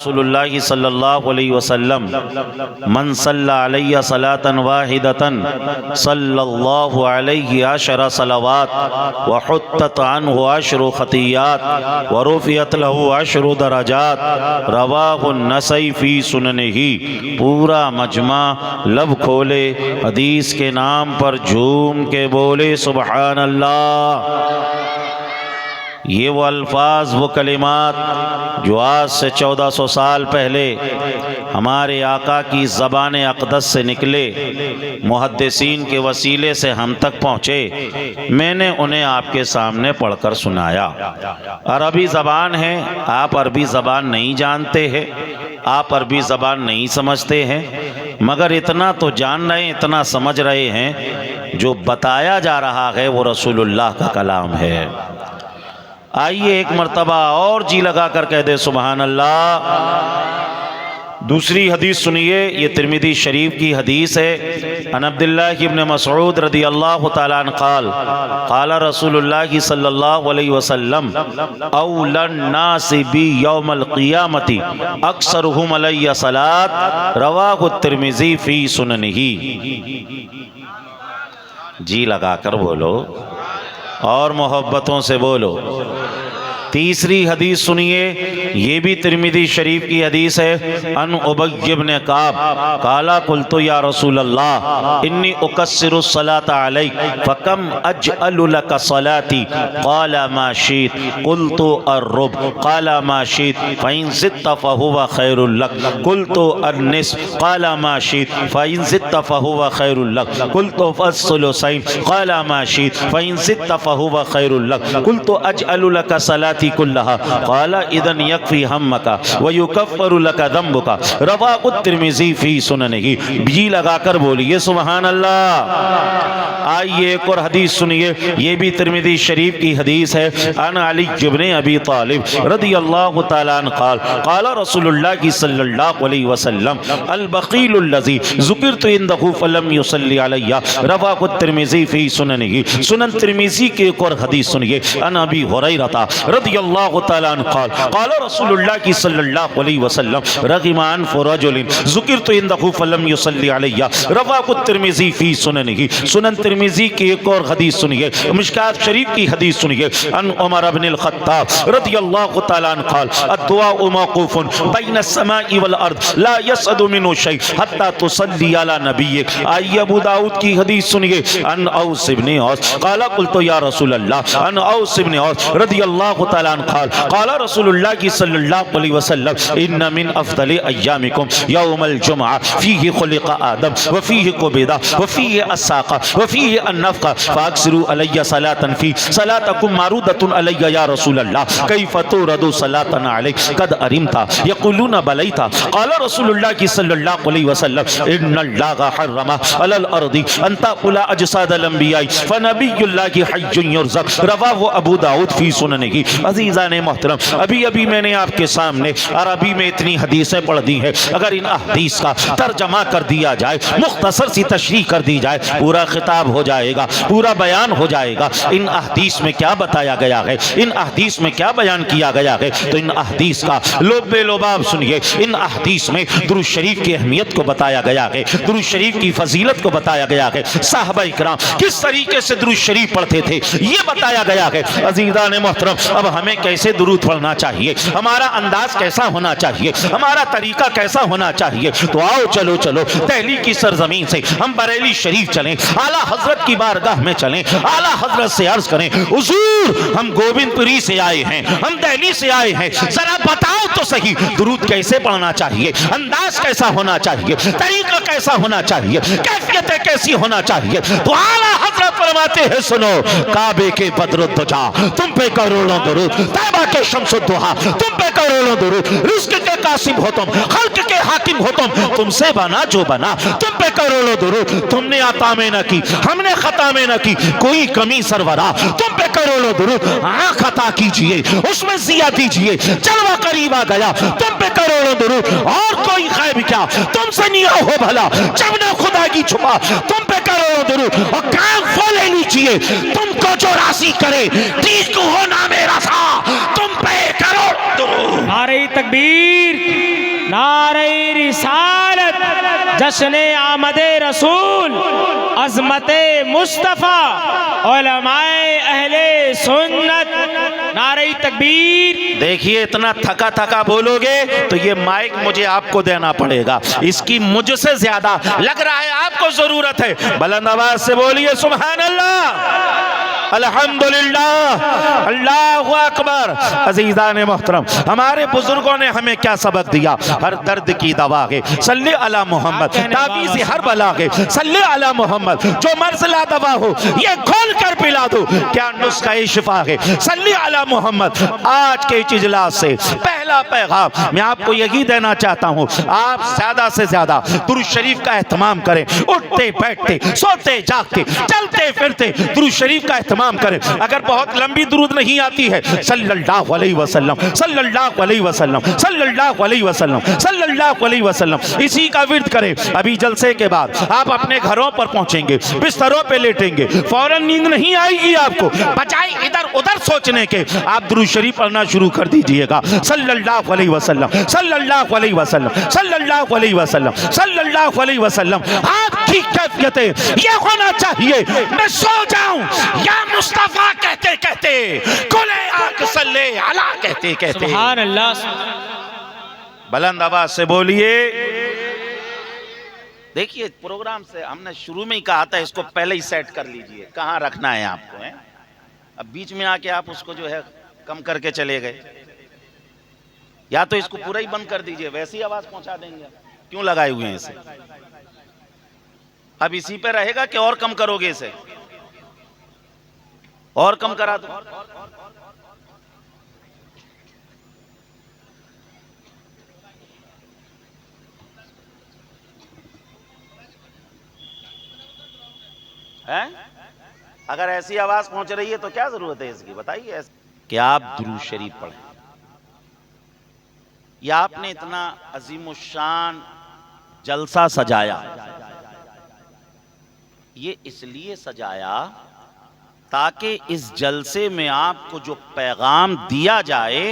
रसूलुल्लाह सल्लल्लाहु अलैहि वसल्लम मन सल्ला अलैया सलातन वाहिदतन सल्लल्लाहु अलैहि अशरा सलावात व हुत्तत अन्हु अशरु खतियात व रुफियत लहु अशरु दरजात रवाहु नसई फी सुननिही। पूरा मजमा लब खोले, हदीस के नाम पर झूम के बोले सुबहान अल्लाह। ये वो अल्फाज, वो कलिमात जो आज से 1400 साल पहले हमारे आका की ज़बान अक़दस से निकले, मुहद्दिसीन के वसीले से हम तक पहुँचे, मैंने उन्हें आपके सामने पढ़कर सुनाया। अरबी ज़बान है, आप अरबी ज़बान नहीं जानते हैं, आप अरबी ज़बान नहीं समझते हैं, मगर इतना तो जान रहे हैं, इतना समझ रहे हैं, जो बताया जा रहा है वो रसूलुल्लाह का कलाम है। आइए एक मर्तबा और जी लगा कर कह दे सुबहान अल्लाह। दूसरी हदीस सुनिए, ये तिरमिज़ी शरीफ की हदीस है। अन अब्दुल्लाह इब्न मसऊद रदी अल्लाह तआला अन्हु क़ाल क़ाल रसूलुल्लाह सल्लल्लाहु अलैहि वसल्लम औलन नासि बी यौमल क़ियामति अक्सरुहुम अलैया सलात रवाहु तिरमिज़ी फ़ी सुननिही। जी लगा कर बोलो और मोहब्बतों से बोलो। तीसरी हदीस सुनिए, ये भी तिरमिज़ी शरीफ की हदीस है। अन उबय इब्न काब काला कुल्तु या रसूल अल्लाह इन्नी उकस्सिरु सलाता अलैक फकम अजअलु लक सलाती क़ाला मा शीत कुल्तु अर्रुब क़ाला मा शीत फ़इन ज़िदत फ़हुव खैरुल लक कुल्तु अन्निस्फ़ क़ाला मा शीत फ़इन ज़िदत फ़हुव खैरुल लक कुल्तु फ़स्सुलुसैन क़ाला मा शीत फ़इन ज़िदत फ़हुव खैरुल लक कुल्तु अजअलु लक सलाती कुल्लहा क़ाला इदन यकफ़ी हम्मका व युकफ़्फ़रु लका ज़म्बुका रवाहु तिरमिज़ी फ़ी सुननिही। जी लगाकर बोलिए सुबहान अल्लाह। आइए एक और हदीस सुनिए, ये भी तिरमिज़ी शरीफ की हदीस है। अन अली इब्न अबी तालिब रदियल्लाहु तआला अन्हु क़ाल क़ाल रसूलुल्लाह सल्लल्लाहु अलैहि वसल्लम अल बक़ीलुल लज़ी ज़ुकिरतु इंदहु फलम युसल्ली अलैया रवाहु तिरमिज़ी फ़ी सुननिही। सुनन तिरमिज़ी की एक और हदीस सुनिए। अन अबी हुरैरा रदियल्लाहु तआला अन्हु क़ाल क़ाल रसूलुल्लाह सल्लल्लाहु अलैहि वसल्लम रग़िम अनफ़ु रजुलिन ज़ुकिरतु इंदहु फलम युसल्ली अलैया रवाहु तिरमिज़ी फ़ी सुननिही। सुनन तिरमिज़ी की एक और हदीस सुनिए, मिशकात शरीफ की हदीस सुनिए। अन उमर इब्न अल-ख़त्ताब रदियल्लाहु तआला अन्हु क़ाल अद्दुआउ मौक़ूफ़ुन बैन अस्समाई वल अर्द ला यसअदु मिन्हु शै हत्ता तुसल्ली अला नबिय्यिक। आइए अबू दाऊद की हदीस सुनिए। अन औस इब्न औस क़ाल क़ुल्तु या रसूलल्लाह अन औस इब्न औस रदियल्लाहु तआला अन्हु क़ाल क़ाल रसूलुल्लाह सल्लल्लाहु अलैहि वसल्लम इन्न मिन अफ़ज़लि अय्यामिकुम यौमल जुमअह फ़ीहि ख़ुलिक़ आदम व फ़ीहि क़ुबिदा व फ़ीहि अस्साक़ा व फ़ीहि अन्नफ़क़ा फ़अक्सिरू अलैया सलातन फ़ी सलातकुम मारूदतुन अलैया या रसूलल्लाह कैफ़ तुरदु सलातन अलैक क़द अरिमता यक़ूलून बलैता। क़ाल रसूलुल्लाह सल्लल्लाहु अलैहि वसल्लम इन्नल्लाह हर्रमा अलल अर्दि अन ताकुला अजसादल अंबियाई फ़नबियुल्लाहि हय्युन युरज़क़ रवाहु अबू दाऊद फ़ी सुननिही। अज़ीज़ान मोहतरम, अभी अभी मैंने आपके सामने अरबी में इतनी हदीसें पढ़ दी हैं। अगर इन हदीस का तर्जमा कर दिया जाए, मुख्तसर सी तशरीह कर दी जाए, पूरा खिताब हो जाएगा, पूरा बयान हो जाएगा। इन हदीस में क्या बताया गया है, इन हदीस में क्या बयान किया गया है, तो इन हदीस का लोबाब सुनिए। इन हदीस में दुरूद शरीफ की अहमियत को बताया गया है, दुरूद शरीफ की फजीलत को बताया गया है, साहबा इकराम किस तरीके से दुरूद शरीफ पढ़ते थे ये बताया गया है। अज़ीज़ान मोहतरम, अब हमें कैसे दुरूद पढ़ना चाहिए, हमारा अंदाज कैसा होना चाहिए, हमारा तरीका कैसा होना चाहिए, तो आओ चलो चलो दिल्ली की सरजमीन से हम बरेली शरीफ चलें, आला हजरत की बारगाह में चलें, आला हजरत से अर्ज करें हुजूर हम गोविंदपुरी से आए हैं, हम दिल्ली से आए हैं, जरा बताओ तो सही दुरूद कैसे पढ़ना चाहिए, अंदाज कैसा होना चाहिए, तरीका कैसा होना चाहिए, कैफियत कैसी होना चाहिए। तो आला हजरत फरमाते हैं सुनो, काबे के बदरुद्दुजा तुम पे करोड़ों दुरूद, तैबा के शम्सुद्दुहा तुम पे करोड़ों दुरूद, रिज़्क़ के कासिम हो तुम, खल्क़ के हाकिम हो तुमसे बना जो बना, तुम पे करोड़ों दुरूद। तुमने अता में न की, हमने खता में न की, कोई कमी सरवरा, तुम पे करोड़ों दुरूद। आँख अता कीजिए, उसमें ज़िया दीजिए, जलवा करीब आ गया, तुम पे करोड़ों दुरूद। और कोई खैब क्या तुमसे निया हो भला, जब न खुदा की छुपा, तुम पे करोड़ों दुरूद। और कान खोले लीजिए, तुमको जो राशि करे ठीक हो ना मेरा सा, तुम पे करोड़ दुरूद। नारे तकबीर। नारे रिसालत, जश्न आमदे रसूल, अज़मते मुस्तफ़ा, उलमाए अहले सुन्नत, नारे तकबीर। देखिए इतना थका थका बोलोगे तो ये माइक मुझे आपको देना पड़ेगा, इसकी मुझसे ज्यादा लग रहा है आपको जरूरत है। बुलंद आवाज से बोलिए सुभान अल्लाह, अल्हम्दुलिल्लाह, अल्लाहु अकबर। अज़ीज़ान मोहतरम, हमारे बुजुर्गों ने हमें क्या सबक दिया? हर दर्द की दवा है सल्ले अला मोहम्मद, ताबीज़ हर बला है सल्ले अला मोहम्मद, जो मर्ज़ ला दवा हो ये खोल कर पिला दो, क्या नुस्खा शिफा है सल्ले अला मोहम्मद। आज के इजलास से पहला पैगाम मैं आपको यही देना चाहता हूँ, आप ज्यादा से ज्यादा दुरूद शरीफ का एहतमाम करें। उठते बैठते सोते जागते चलते फिरते दुरूद शरीफ का एहतमाम करें। अगर बहुत लंबी दुरूद नहीं आती है, सल्लल्लाहु अलैहि वसल्लम, सल्लल्लाहु अलैहि वसल्लम, सल्लल्लाहु अलैहि वसल्लम, सल्लल्लाहु अलैहि वसल्लम, इसी का विर्द करें। अभी जलसे के बाद आप अपने घरों पर पहुंचेंगे, बिस्तरों पे लेटेंगे, फौरन नींद नहीं आएगी आपको, बजाय इधर उधर सोचने के आप दुरूद शरीफ पढ़ना शुरू कर दीजिएगा। सल्लल्लाहु अलैहि वसल्लम, सल्लल्लाहु अलैहि वसल्लम, सल्लल्लाहु अलैहि वसल्लम, सल्लल्लाहु अलैहि वसल्लम। आपकी कैफियतें ये होना चाहिए, मैं सो जाऊं या मुस्तफा कहते कहते, कुले आक सल्ले अला कहते कहते। सुभान अल्लाह। बुलंद आवाज से बोलिए। देखिए प्रोग्राम से हमने शुरू में ही कहा था इसको पहले ही सेट कर लीजिए कहाँ रखना है आपको, है? अब बीच में आके आप उसको जो है कम करके चले गए, या तो इसको पूरा ही बंद कर दीजिए, वैसी आवाज पहुंचा देंगे। क्यों लगाए हुए हैं इसे? अब इसी पे रहेगा कि और कम करोगे इसे? और कम करा दो। है? अगर ऐसी आवाज पहुंच रही है तो क्या जरूरत है इसकी, बताइए। कि आप दुरूद शरीफ पढ़ें। या आपने इतना अजीमुशान जलसा सजाया, ये इसलिए सजाया ताकि इस जलसे में आपको जो पैगाम दिया जाए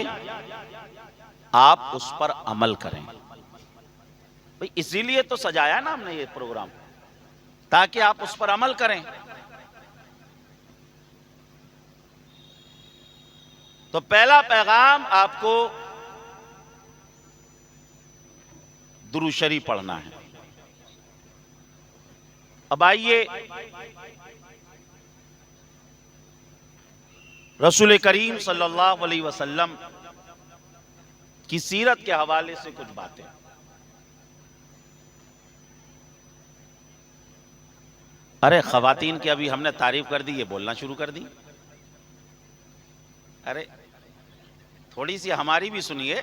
आप उस पर अमल करें। भाई इसीलिए तो सजाया ना हमने ये प्रोग्राम, ताकि आप उस पर अमल करें। तो पहला पैगाम आपको दुरूद शरीफ पढ़ना है। अब आइए रसूल करीम सल्लल्लाहु अलैहि वसल्लम की सीरत के हवाले से कुछ बातें। अरे खवातीन की अभी हमने तारीफ कर दी, ये बोलना शुरू कर दी। अरे थोड़ी सी हमारी भी सुनिए,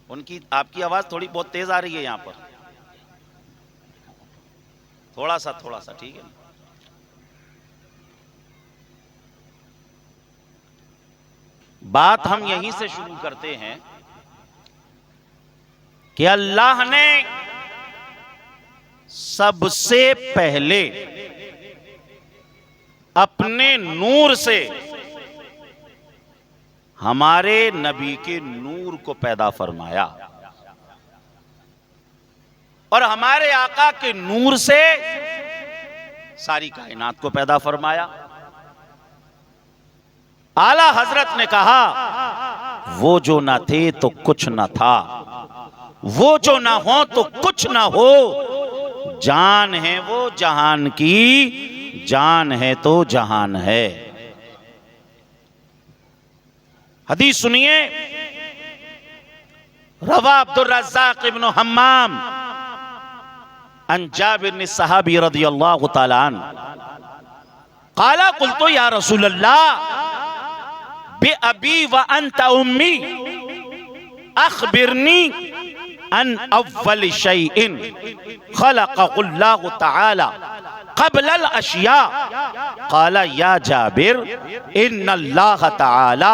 उनकी आपकी आवाज थोड़ी बहुत तेज आ रही है यहां पर, थोड़ा सा ठीक है। बात हम यहीं से शुरू करते हैं कि अल्लाह ने सबसे पहले अपने नूर से हमारे नबी के नूर को पैदा फरमाया और हमारे आका के नूर से सारी कायनात को पैदा फरमाया। आला हजरत ने कहा, वो जो ना थे तो कुछ ना था, वो जो ना हो तो कुछ ना हो, जान है वो जहान की, जान है तो जहान है। हदीस सुनिए, रवा अब्दुल रज़्ज़ाक़ इब्न हम्माम अन जाबिर सहाबी रज़ियल्लाहु तआला अन्हु क़ाला क़ुल्तु या रसूल अल्लाह बि अबी व अंत उम्मी अख़बिरनी अन अव्वल शैइन ख़लक़हु अल्लाहु तआला क़ब्ल अल अशिया क़ाला या जाबिर इन्नल्लाह तआला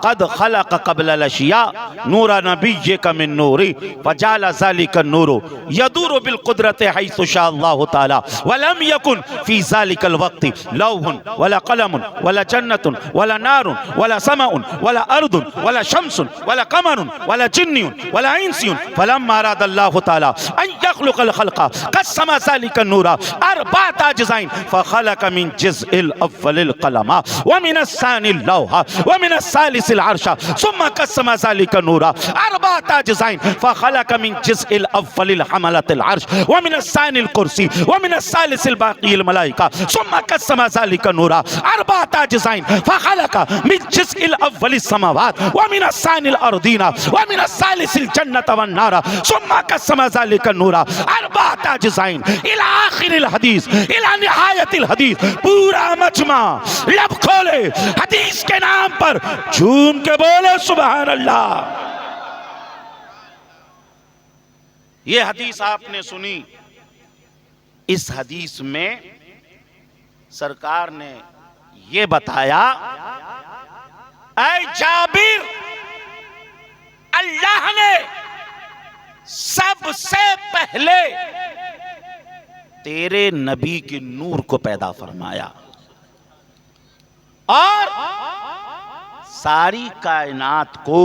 क़द ख़लक़ क़ब्ल अल अशिया नूरा नबिय्यिक मिन नूरी फजाला ज़ालिका नूरु यदूरु बिल क़ुदरति हैसु शाअ अल्लाहु तआला वलम यकुन फ़ी ज़ालिकल वक़्ति लौहुन वला क़लमुन वला जन्नतुन वला नारुन वला समाउन वला अर्दुन वला शम्सुन वला क़मरुन वला जिन्नुन वला इंसियुन फलम्मा अरादल्लाहु तआला अन यख़्लुक़ल ख़ल्क़ा क़स्सम ज़ालिका नूरा अर्बअत अज्ज़ाइन फ़ख़लक़ मिन जिज़इल अव्वलिल क़लमा व मिन अस्सानिल लौहा व मिन अस्सालिसिल अर्शा सुम्मा क़स्सम ज़ालिका नूरा अर्बअत अज्ज़ाइन फ़ख़लक़ मिन जिज़इल अव्वलिल हमलतिल अर्श व मिन अस्सानिल कुर्सी व मिन अस्सालिसिल बाक़ियल मलाइका सुम्मा क़स्सम ज़ालिका नूरा अर्बअत अज्ज़ाइन फ़ख़लक़ मिन जिज़इल अव्वलिस समावात व मिन अस्सानिल अर्दीना व मिन अस्सालिसिल जन्नत वन नारा सुम्मा क़स्सम ज़ालिका नूरा अर्बअत अज्ज़ाइन इला आखिरिल हदीस इला निहायतिल हदीस। पूरा मजमा लब खोले हदीस के नाम पर झूम के बोले सुभान अल्लाह। ये हदीस आपने सुनी। इस हदीस में सरकार ने ये बताया, ऐ जाबिर, अल्लाह ने सबसे पहले तेरे नबी के नूर को पैदा फरमाया और सारी कायनात को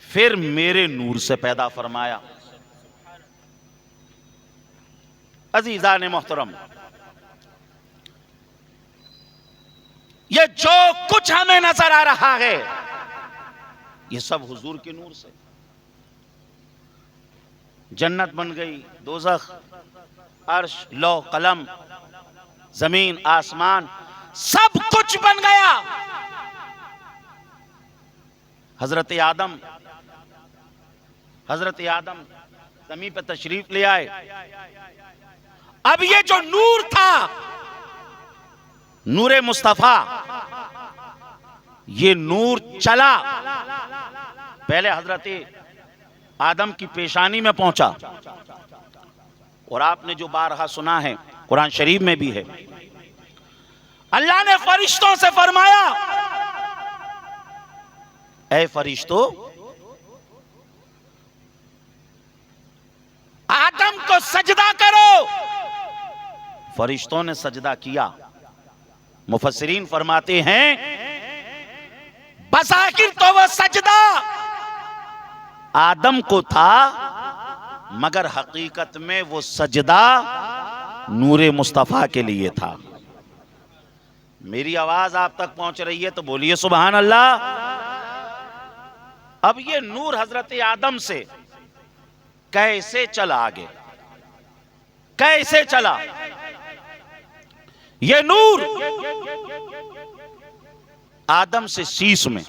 फिर मेरे नूर से पैदा फरमाया। अजीजान मोहतरम, ये जो कुछ हमें नजर आ रहा है ये सब हुजूर के नूर से। जन्नत बन गई, दोज़ख, अर्श, लौह कलम, जमीन आसमान सब कुछ बन गया। हजरत आदम जमीन पर तशरीफ ले आए। अब ये जो नूर था, नूरे मुस्तफा, ये नूर चला, पहले हजरत आदम की पेशानी में पहुंचा। और आपने जो बारहा सुना है, कुरान शरीफ में भी है, अल्लाह ने फरिश्तों से फरमाया, ऐ फरिश्तों, आदम को सजदा करो। फरिश्तों ने सजदा किया। मुफस्सिरीन फरमाते हैं, बज़ाहिर तो वह सजदा आदम को था, मगर हकीकत में वो सजदा नूरे मुस्तफा के लिए था। मेरी आवाज आप तक पहुंच रही है तो बोलिए सुभान अल्लाह। अब ये नूर हजरत आदम से कैसे चला आगे, कैसे चला ये नूर? आदम से शीश में,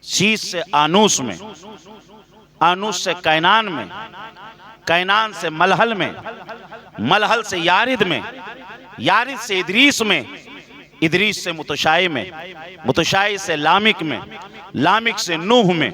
शीश से आनूस में, आनूस से कैनान में, कैनान से मलहल में, मलहल से यारिद में, यारिद से इदरीस में, इदरीस से मुतशाई में, मुतशाई से लामिक में, लामिक से नूह में,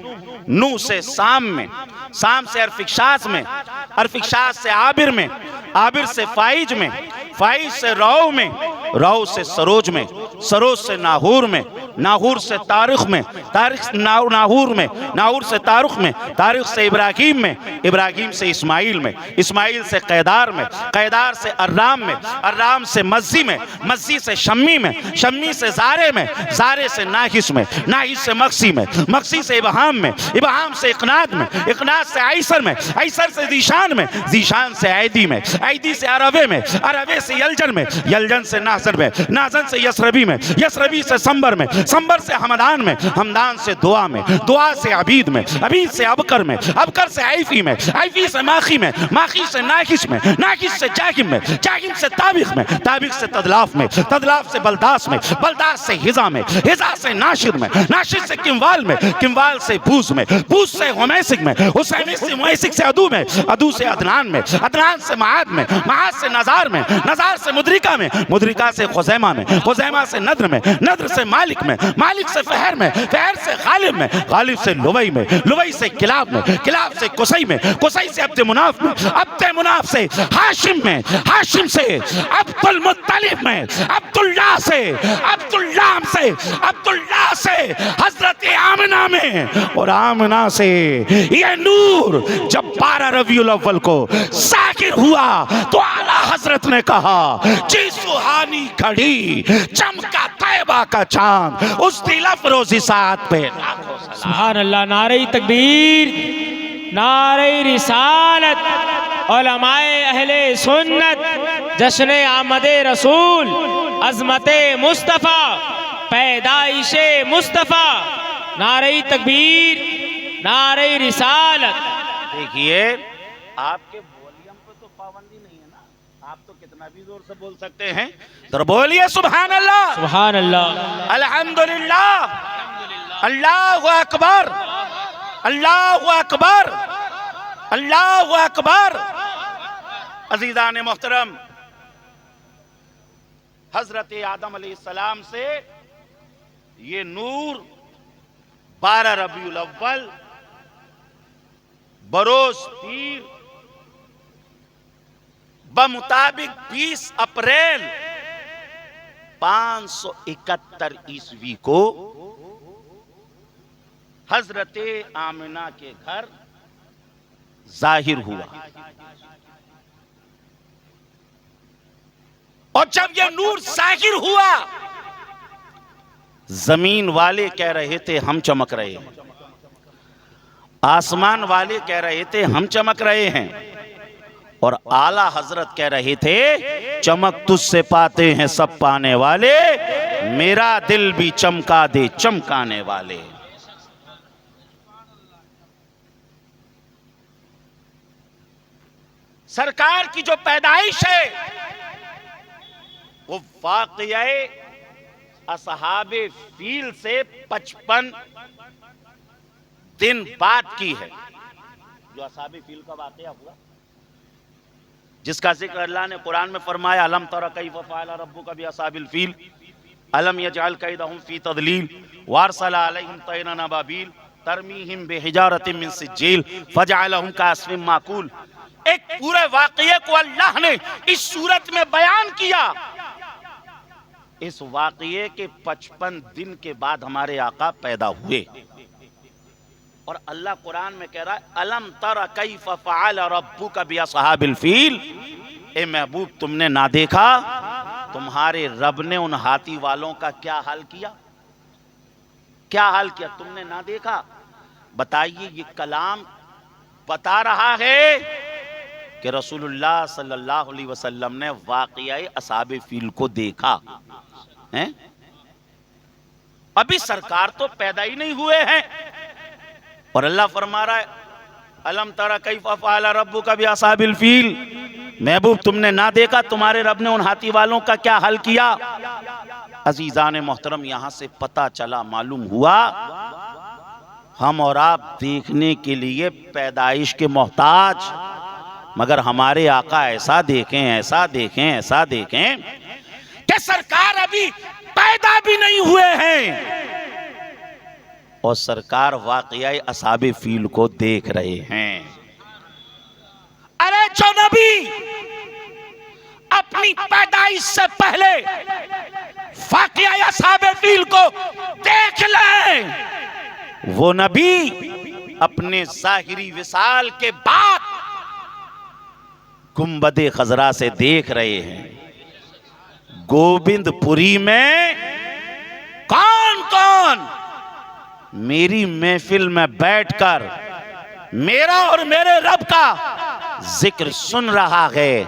नूह से साम में, साम से अरफिक्शास में, अरफिक्शास से आबिर में, आबिर से फाइज में, फाइज से रौ में, रौ से सरोज में, सरोज से नाहूर में, नाहूर से तारिख में, तारिख से नाहूर में, नाहूर से तारुख में, तारिख से इब्राहीम में, इब्राहीम से इस्माइल में, इस्माइल से कैदार में, कैदार से अर्राम में, अर्राम से मज्जी में, मज्जी से शम्मी में, शम्मी से ज़ारे में, ज़ारे से नाहिस में, नाहिस से मक्सी में, मक्सी से इबहाम में, इबहाम से इकनाद में, इकनाद से आइसर में, आइसर से जीशान में, जीशान से ऐदी में, ऐदी से अरबे में, अरबे से यलजन में, यलजन से नाजर में, नाजन से यसरबी में, यसरबी से संबर में, संबर से हमदान में, हमदान से दुआ में, दुआ से अबीद में, अबीद से अबकर में, अबकर से आइफी में, आइफी से माखी में, माखी से नाकिश में, नाकिश से जाकिम में, जाकिम से ताबिक में, ताबिक से तदलाफ में, तदलाफ से बलदास में, बलदास से हिजा में, हिजा से नाशिर में, नाशिर से किमवाल में, किमवाल से बूस में, बूस से हुमैसिक में, हुसैनिक से मुऐसिक से अदू में, अदू से अदनान में, अदनान से महाद में, महाद से नजार में, नजार से मुद्रिका में, मुद्रिका से खुजैमा में, खुजैमा से नद्र में, नद्र से मालिक में, में, मालिक से फहर में, फहर से गालिब में, गालिब से लुबई में, लुबई से किलाब में, किलाब से कुसई में, कुसई से अब्द मुनाफ में, अब्द मुनाफ से हाशिम में, हाशिम से अब्दुल मुत्तलिब में, अब्दुल्लाह से, अब्दुल्लाह से, अब्दुल्लाह से हजरत आमिना में, और आमिना से ये नूर जब 12 रबीउल अव्वल को ज़ाहिर हुआ तो आला हजरत ने कहा, जी सुहानी घड़ी चमका तैबा का चांद, उस दिल अफरोज़ी साथ पे सुभान अल्लाह। नारे तकबीर, नारे रिसालत, उलमाए अहले सुन्नत, जश्न आमदे रसूल, अज़मते मुस्तफ़ा, पैदाइशे मुस्तफ़ा, नारे तकबीर, नारे रिसालत। देखिए आपके वॉल्यूम पे तो पाबंदी नहीं है ना, आप तो कितना भी जोर से बोल सकते हैं, तो बोलिए सुभान अल्लाह, सुभान अल्लाह, अल्हम्दुलिल्लाह, अल्लाहु अकबर, अल्लाहु अकबर, अल्लाहु अकबर। अज़ीज़ान मोहतरम, हजरत आदम अलैहिस्सलाम से ये नूर 12 रबीउल अव्वल बरोज पीर बमुताबिक 20 अप्रैल 571 ईस्वी को हजरत आमिना के घर जाहिर हुआ। और जब यह नूर जाहिर हुआ, जमीन वाले कह रहे थे हम चमक रहे हैं, आसमान वाले कह रहे थे हम चमक रहे हैं, और आला हजरत कह रहे थे चमक तुझसे पाते हैं सब पाने वाले, मेरा दिल भी चमका दे चमकाने वाले। सरकार की जो पैदाइश है वो वाक़या असहाबे फील से 55 दिन बाद की है। जो असहाबे फील का वाक़या हुआ, जिसका जिक्र अल्लाह ने कुरान में फरमाया, अलम तरा कैफ फ़अल रब्बुका बिअसहाबिल फील अलम यजअल कैदहुम फी तदलील वारसला अलैहिम तैरन अबाबील तरमीहिम बिहिजारतिम मिन सिज्जील फजअलहुम कअस्फिम माकूल। एक पूरे वाक़ये को अल्लाह ने इस सूरत में बयान किया। इस वाक़ये के 55 दिन के बाद हमारे आका पैदा हुए, और अल्लाह कुरान में कह रहा है, अलम तरा कैफ फ़अल रब्बुका बिअसहाबिल फील, ए महबूब तुमने ना देखा तुम्हारे रब ने उन हाथी वालों का क्या हाल किया, क्या हाल किया, तुमने ना देखा। बताइए, ये कलाम बता रहा है कि रसूलुल्लाह सल्लल्लाहु अलैहि वसल्लम ने वाक़या असहाबे फील को देखा है। अभी सरकार तो पैदा ही नहीं हुए हैं, और अल्लाह फरमा रहा है, अलम तरा कैफ फ़अल रब्बुका बिअसहाबिल फील, महबूब तुमने ना देखा तुम्हारे रब ने उन हाथी वालों का क्या हाल किया। अजीजान मोहतरम, यहां से पता चला, मालूम हुआ हम और आप देखने के लिए पैदाइश के मोहताज, मगर हमारे आका ऐसा देखें, ऐसा देखें, ऐसा देखें कि सरकार अभी पैदा भी नहीं हुए हैं और सरकार वाक़या असहाबे फील को देख रहे हैं। अरे जो नबी अपनी पैदाइश से पहले वाक़या असहाबे फील को देख ले, वो नबी अपने ज़ाहिरी विसाल के बाद गुंबदे खजरा से देख रहे हैं। गोविंदपुरी में कौन कौन मेरी महफिल में बैठकर मेरा और मेरे रब का जिक्र सुन रहा है,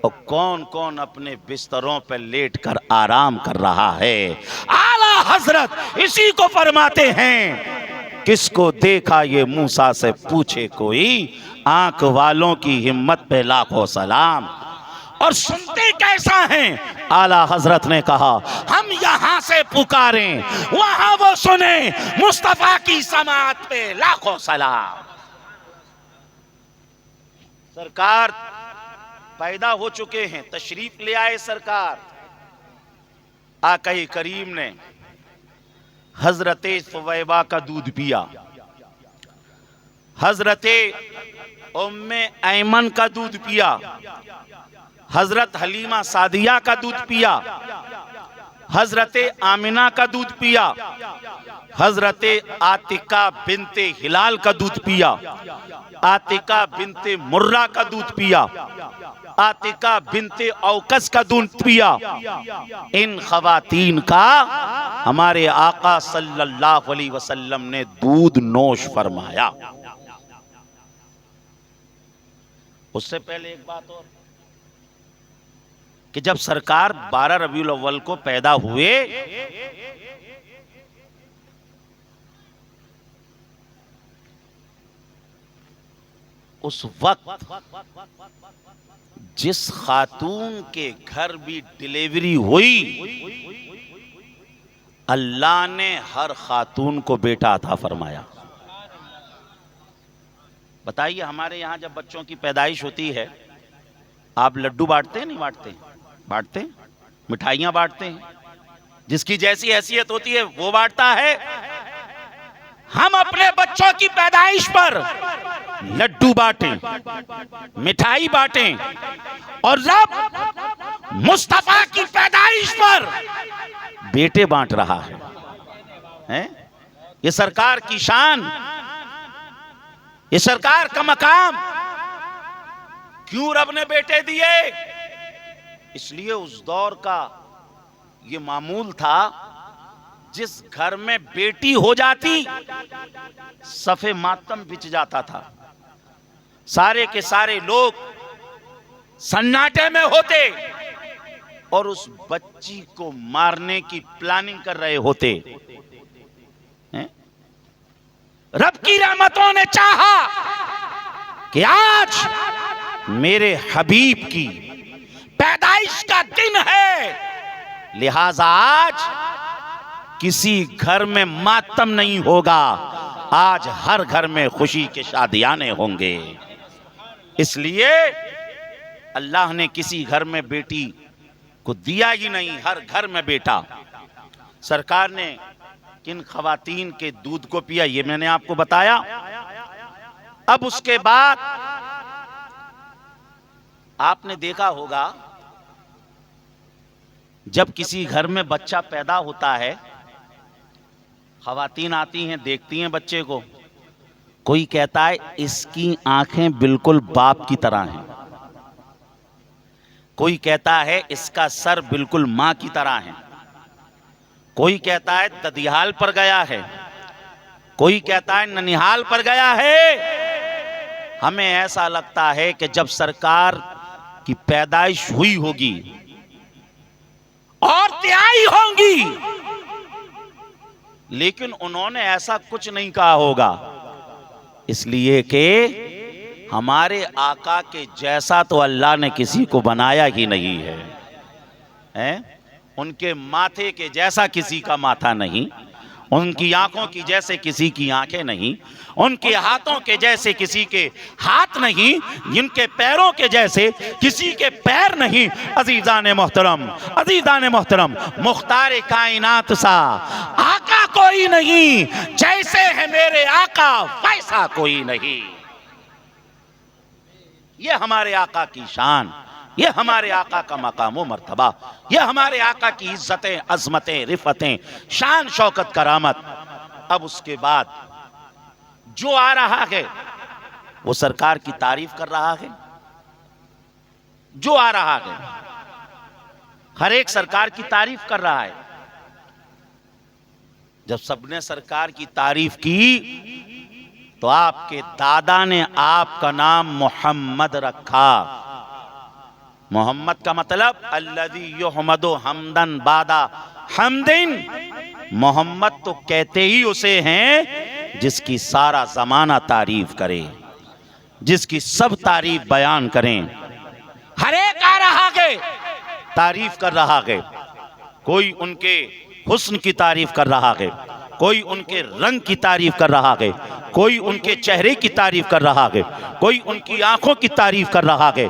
और कौन कौन अपने बिस्तरों पर लेटकर आराम कर रहा है। आला हजरत इसी को फरमाते हैं, किसको देखा ये मूसा से पूछे कोई, आंख वालों की हिम्मत पे लाखों सलाम। और सुनते कैसा हैं, आला हजरत ने कहा, हम यहां से पुकारें वहां वो सुने, मुस्तफा की समात पे लाखों सलाम। सरकार पैदा हो चुके हैं, तशरीफ ले आए सरकार। आका करीम ने हजरत सुवैबा का दूध पिया, हजरत उम्मे ऐमन का दूध पिया, हजरत हलीमा सादिया का दूध पिया, हजरत आमिना का दूध पिया, हजरत आतिका बिनते हिलाल का दूध पिया, आतिका बिनते मुर्रा का दूध पिया, आतिका बिनते औकस का दूध पिया। इन खवातीन का हमारे आका सल्लल्लाहु अलैहि वसल्लम ने दूध नोश फरमाया। उससे पहले एक बात और कि जब सरकार 12 रबीउल अव्वल को पैदा हुए उस वक्त जिस खातून के घर भी डिलीवरी हुई अल्लाह ने हर खातून को बेटा अता फरमाया। बताइए हमारे यहां जब बच्चों की पैदाइश होती है आप लड्डू बांटते हैं नहीं बांटते? बांटते हैं, मिठाइयां बांटते हैं, जिसकी जैसी हैसियत होती है वो बांटता है। हम अपने बच्चों की पैदाइश पर लड्डू बांटें, मिठाई बांटें और रब मुस्तफा की पैदाइश पर बेटे बांट रहा है? ये सरकार की शान, ये सरकार का मकाम। क्यों रब ने बेटे दिए? इसलिए उस दौर का ये मामूल था जिस घर में बेटी हो जाती सफे मातम बिछ जाता था, सारे के सारे लोग सन्नाटे में होते और उस बच्ची को मारने की प्लानिंग कर रहे होते। रब की रहमतों ने चाहा कि आज मेरे हबीब की पैदाइश का दिन है, लिहाजा आज किसी घर में मातम नहीं होगा, आज हर घर में खुशी के शादियाने होंगे। इसलिए अल्लाह ने किसी घर में बेटी को दिया ही नहीं, हर घर में बेटा। सरकार ने किन खवातीन के दूध को पिया ये मैंने आपको बताया। अब उसके बाद आपने देखा होगा जब किसी घर में बच्चा पैदा होता है, खवातीन आती हैं, देखती हैं बच्चे को, कोई कहता है इसकी आंखें बिल्कुल बाप की तरह हैं, कोई कहता है इसका सर बिल्कुल मां की तरह है, कोई कहता है ददियाल पर गया है, कोई कहता है ननिहाल पर गया है। हमें ऐसा लगता है कि जब सरकार की पैदाइश हुई होगी और त्याई होंगी, लेकिन उन्होंने ऐसा कुछ नहीं कहा होगा, इसलिए कि हमारे आका के जैसा तो अल्लाह ने किसी को बनाया ही नहीं है? उनके माथे के जैसा किसी का माथा नहीं, उनकी आंखों की जैसे किसी की आंखें नहीं, उनके हाथों के जैसे किसी के हाथ नहीं, जिनके पैरों के जैसे किसी के पैर नहीं। अजीजान मोहतरम, मुख्तार कायनात सा आका कोई नहीं, जैसे है मेरे आका वैसा कोई नहीं। ये हमारे आका की शान, ये हमारे आका का मकाम व मर्तबा, ये हमारे आका की इज्जतें, अजमतें, रिफतें, शान शौकत करामत। अब उसके बाद जो आ रहा है वो सरकार की तारीफ कर रहा है, जो आ रहा है हर एक सरकार की तारीफ कर रहा है। जब सबने सरकार की तारीफ की तो आपके दादा ने आपका नाम मोहम्मद रखा। मोहम्मद का मतलब अल्लज़ी युहमदु हमदन बादा हमदिन। मोहम्मद तो कहते ही उसे हैं जिसकी सारा जमाना तारीफ करे, जिसकी सब तारीफ बयान करें। हर एक आ रहा है तारीफ कर रहा है, कोई उनके हुस्न की तारीफ कर रहा है, कोई उनके रंग की तारीफ कर रहा है, कोई उनके चेहरे की तारीफ कर रहा है, कोई उनकी आंखों की तारीफ कर रहा है।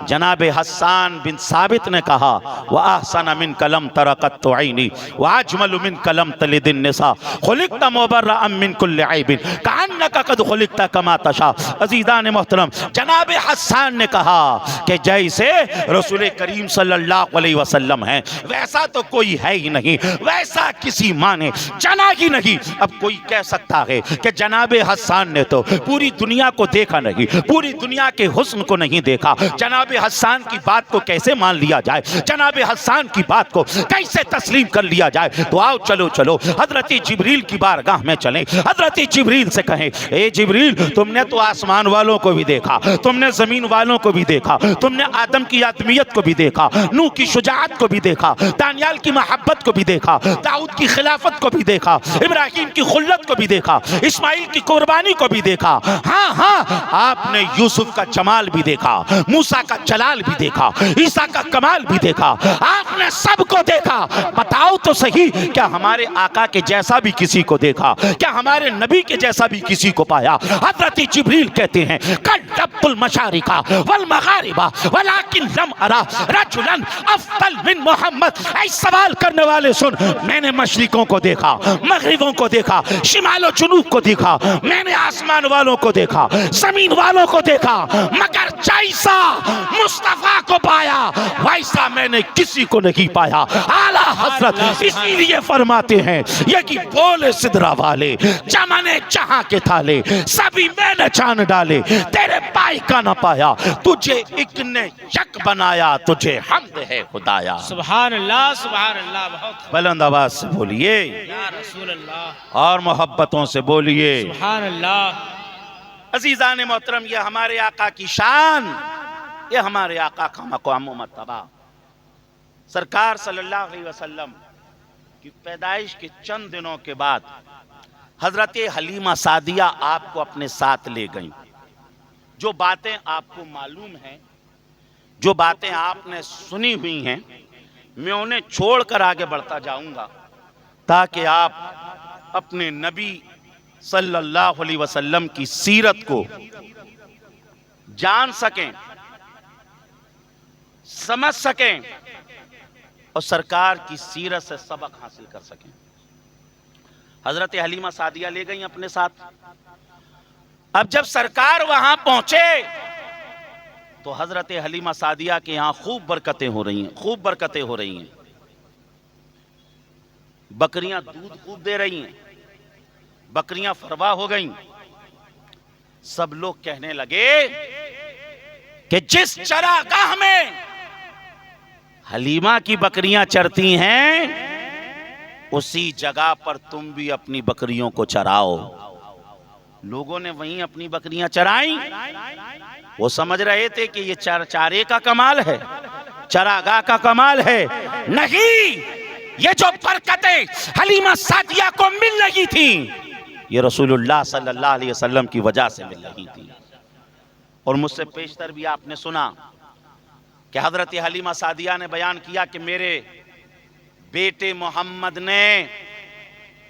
जनाब हस्सान बिन साबित ने कहा, व अहसन मिन कलम तरकत तुईनी व अजमल मिन कलम तलिदिन निसा खुलिक़त मुबर्रअन मिन कुल्लि ऐबिन कअन्नका क़द खुलिक़त कमा तशा। अज़ीज़ान मोहतरम, जनाब हस्सान ने कहा कि जैसे रसूल करीम सल्लल्लाहु अलैहि वसल्लम हैं वैसा तो कोई है ही नहीं, वैसा किसी माने जना ही नहीं। अब कोई कह सकता है कि जनाब हस्सान ने तो पूरी दुनिया को देखा नहीं, पूरी दुनिया के हुस्न को नहीं देखा, जनाब हस्सान की बात को कैसे मान लिया जाए, जनाब हस्सान की बात को कैसे तस्लीम कर लिया जाए। तो आओ चलो चलो हजरत जिब्रील की बारगाह में चलें, हजरत जिब्रील से कहें, ए जिब्रील, तुमने तो आसमान वालों को भी देखा, तुमने जमीन वालों को भी देखा, तुमने आदम की आदमियत को भी देखा, नूह की शुजाअत को भी देखा, दानियाल की मोहब्बत को भी देखा, दाऊद की खिलाफत को भी देखा, इब्राहिम की खुल्लत को भी देखा, इस्माइल की कुर्बानी को भी देखा। हाँ हाँ, आपने यूसुफ का जमाल भी देखा, मूसा का जलाल भी देखा, ईसा का कमाल भी देखा, आपने सबको देखा। बताओ तो सही, क्या हमारे आका के जैसा भी किसी को देखा? क्या हमारे नबी के जैसा भी किसी को पाया? हजरत जिब्रील कहते हैं, कद्दबतुल मशारिका वल मगारिबा वलाकिन लम अरा रजुलन अफदल मिन मोहम्मद। ऐ सवाल करने वाले सुन, मैंने मशरिकों को देखा, मगरिबों को देखा, शिमालो जुनूब को देखा, मैंने आसमान वालों को देखा, जमीन वालों को देखा, मगर जैसा मुस्तफा को पाया वैसा मैंने किसी को नहीं पाया। आला हजरत इसीलिए फरमाते हैं, ये कि बोले सिदरा वाले चमने जहां के थाले सभी मैंने जान डाले, तेरे पाई का न पाया, तुझे एक ने यक बनाया, तुझे हम्द है खुदाया। सुभान अल्लाह, सुभान अल्लाह। बहुत बुलंद आवाज से बोलिए या रसूल अल्लाह, और मोहब्बतों से बोलिए सुभान अल्लाह। अजीजान मोहतरम, ये हमारे आका की शान, ये हमारे आका का मक़ाम व मर्तबा। सरकार सल्लल्लाहु अलैहि वसल्लम की पैदाइश के चंद दिनों के बाद हजरत हलीमा सादिया आपको अपने साथ ले गईं। जो बातें आपको मालूम हैं, जो बातें आपने सुनी हुई हैं, मैं उन्हें छोड़कर आगे बढ़ता जाऊंगा ताकि आप अपने नबी सल्लल्लाहु अलैहि वसल्लम की सीरत को जान सकें, समझ सकें और सरकार की सीरत से सबक हासिल कर सकें। हजरत हलीमा सादिया ले गई अपने साथ। अब जब सरकार वहां पहुंचे तो हजरत हलीमा सादिया के यहां खूब बरकतें हो रही हैं, खूब बरकतें हो रही हैं। बकरियां दूध खूब दे रही हैं, बकरियां फरवा हो गईं। सब लोग कहने लगे कि जिस चरागाह में हलीमा की बकरियां चरती हैं उसी जगह पर तुम भी अपनी बकरियों को चराओ। लोगों ने वहीं अपनी बकरियां चराई। वो समझ रहे थे कि ये चारे का कमाल है, चरागाह का कमाल है। नहीं, ये जो बरकतें हलीमा सादिया को मिल रही थी ये रसूलुल्लाह सल्लल्लाहु अलैहि वसल्लम की वजह से मिल रही थी। और मुझसे पेशतर भी आपने सुना कि हजरत हलीमा सादिया ने बयान किया कि मेरे बेटे मोहम्मद ने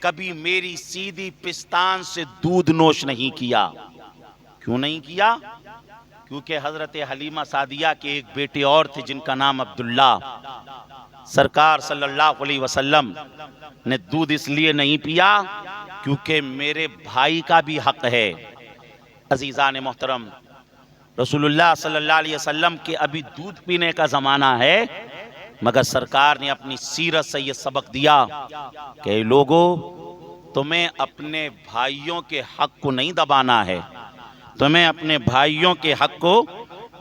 कभी मेरी सीधी पिस्तान से दूध नोश नहीं किया। क्यों नहीं किया? क्योंकि हजरत हलीमा सादिया के एक बेटे और थे जिनका नाम अब्दुल्ला। सरकार सल्लल्लाहु अलैहि वसल्लम ने दूध इसलिए नहीं पिया क्योंकि मेरे भाई का भी हक है। अजीज़ान मोहतरम, रसूलुल्लाह सल्लल्लाहु अलैहि वसल्लम के अभी दूध पीने का ज़माना है, मगर सरकार ने अपनी सीरत से ये सबक दिया कि लोगों, तुम्हें अपने भाइयों के हक को नहीं दबाना है, तुम्हें अपने भाइयों के हक को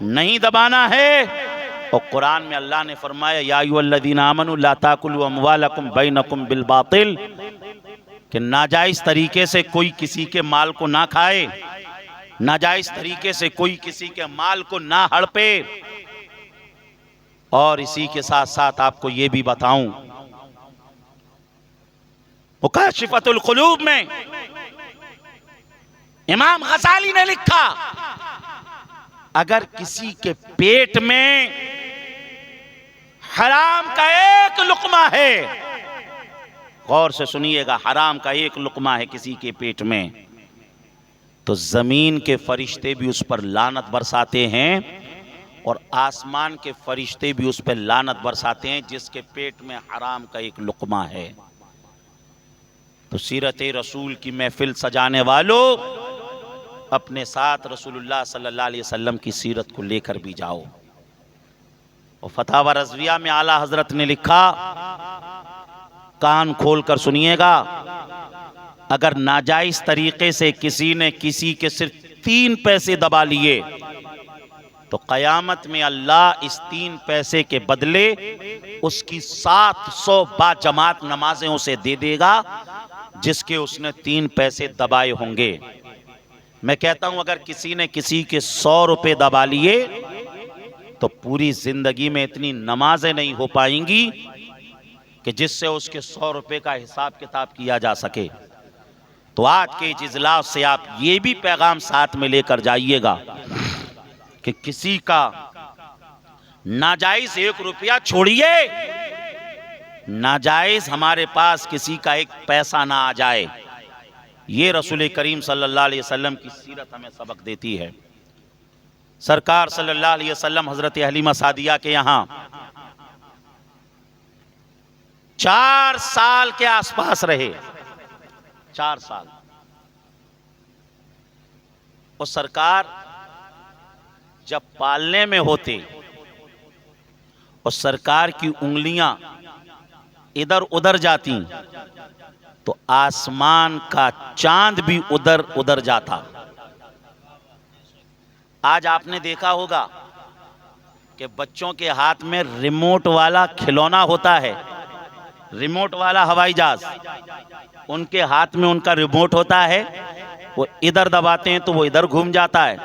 नहीं दबाना है। और कुरान में अल्लाह ने फरमाया, या अय्युहल्लज़ीना आमनू ला ताकुलू अम्वालकुम बैनकुम बिल बातिल, कि नाजायज़ तरीके से कोई किसी के माल को ना खाए, नाजायज़ तरीके से कोई किसी के माल को ना हड़पे। और इसी के साथ साथ आपको ये भी बताऊं, मुकाशिफतुल कुलूब में इमाम गज़ाली ने लिखा, अगर किसी के पेट में हराम का एक लुक़मा है, गौर से सुनिएगा, हराम का एक लुकमा है किसी के पेट में तो ज़मीन के फरिश्ते भी उस पर लानत बरसाते हैं और आसमान के फरिश्ते भी उस पर लानत बरसाते हैं जिसके पेट में हराम का एक लुकमा है। तो सीरत रसूल की महफिल सजाने वालों, अपने साथ रसूलुल्लाह सल्लल्लाहु अलैहि वसल्लम की सीरत को लेकर भी जाओ। और फतावा रज़विया में आला हजरत ने लिखा, कान खोल कर सुनिएगा, अगर नाजायज तरीके से किसी ने किसी के सिर्फ 3 पैसे दबा लिए तो क़यामत में अल्लाह इस 3 पैसे के बदले उसकी 700 बाजमात नमाजें उसे दे देगा जिसके उसने 3 पैसे दबाए होंगे। मैं कहता हूं अगर किसी ने किसी के 100 रुपए दबा लिए तो पूरी जिंदगी में इतनी नमाजें नहीं हो पाएंगी कि जिससे उसके 100 रुपए का हिसाब किताब किया जा सके। तो आज के इस इजलास से आप ये भी पैगाम साथ में लेकर जाइएगा कि किसी का नाजायज 1 रुपया छोड़िए, नाजायज हमारे पास किसी का 1 पैसा ना आ जाए। ये रसूल करीम सल्लल्लाहु अलैहि वसल्लम की सीरत हमें सबक देती है। सरकार सल्लल्लाहु अलैहि वसल्लम हजरत हलीमा सादिया के यहां 4 साल के आसपास रहे, 4 साल। और सरकार जब पालने में होते और सरकार की उंगलियां इधर उधर जाती तो आसमान का चांद भी उधर उधर जाता। आज आपने देखा होगा कि बच्चों के हाथ में रिमोट वाला खिलौना होता है, रिमोट वाला हवाई जहाज, उनके हाथ में उनका रिमोट होता है, वो इधर दबाते हैं तो वो इधर घूम जाता है,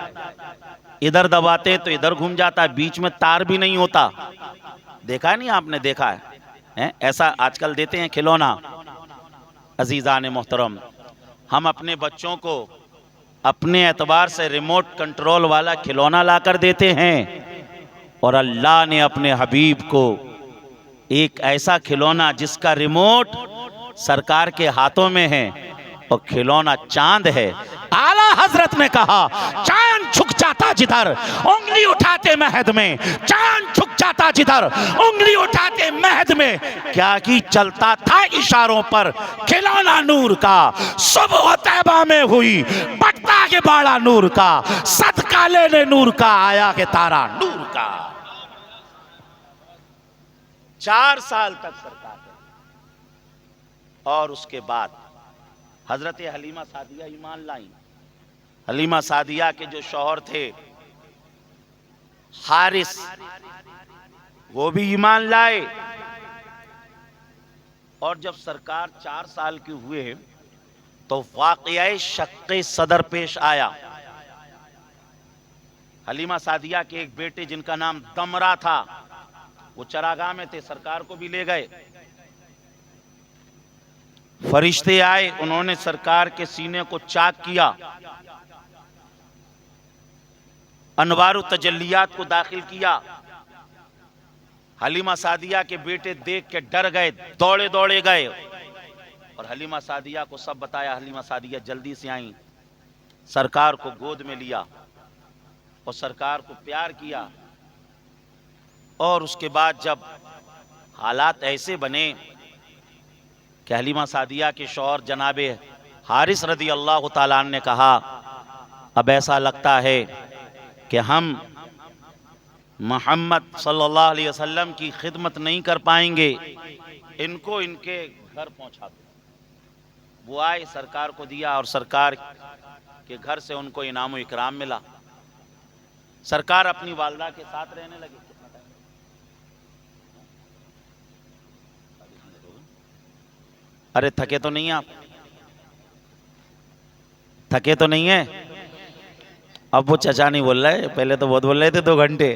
इधर दबाते हैं तो इधर घूम जाता है, बीच में तार भी नहीं होता। देखा नहीं आपने? देखा है ऐसा आजकल देते हैं खिलौना। अजीज़ान मोहतरम, हम अपने बच्चों को अपने एतबार से रिमोट कंट्रोल वाला खिलौना लाकर देते हैं और अल्लाह ने अपने हबीब को एक ऐसा खिलौना जिसका रिमोट सरकार के हाथों में है और खिलौना चांद है। आला हजरत ने कहा, चांद झुक जाता जिधर उंगली उठाते महद में, चांद झुक जाता जिधर उंगली उठाते महद में, क्या कि चलता था इशारों पर खिलौना नूर का। सुबह तैबा में हुई पटता के बाड़ा नूर का, सदका लेने नूर का आया के तारा नूर का। 4 साल तक सरकार और उसके बाद हजरत हलीमा सादिया ईमान लाई। हलीमा सादिया के जो शौहर थे हारिस, वो भी ईमान लाए। और जब सरकार 4 साल के हुए तो वाक़या शक्के सदर पेश आया। हलीमा सादिया के एक बेटे जिनका नाम दमरा था, वो चरागाह में थे, सरकार को भी ले गए। फरिश्ते आए, उन्होंने सरकार के सीने को चाक किया, अनवारु तजल्लियात को दाखिल किया। हलीमा सादिया के बेटे देख के डर गए, दौड़े दौड़े गए और हलीमा सादिया को सब बताया। हलीमा सादिया जल्दी से आई, सरकार को गोद में लिया और सरकार को प्यार किया। और उसके बाद जब हालात ऐसे बने कि हलीमा सादिया के शौहर जनाबे हारिस रदी अल्लाह ताला अन्हु ने कहा, अब ऐसा लगता है कि हम मोहम्मद सल्लल्लाहु अलैहि वसल्लम की खिदमत नहीं कर पाएंगे, इनको इनके घर पहुंचा दो। वो आए, सरकार को दिया और सरकार के घर से उनको इनाम इकराम मिला। सरकार अपनी वालदा के साथ रहने लगे। अरे थके तो नहीं आप? थके तो नहीं है? अब वो चचा नहीं बोल रहे, पहले तो बहुत बोल रहे थे 2 घंटे।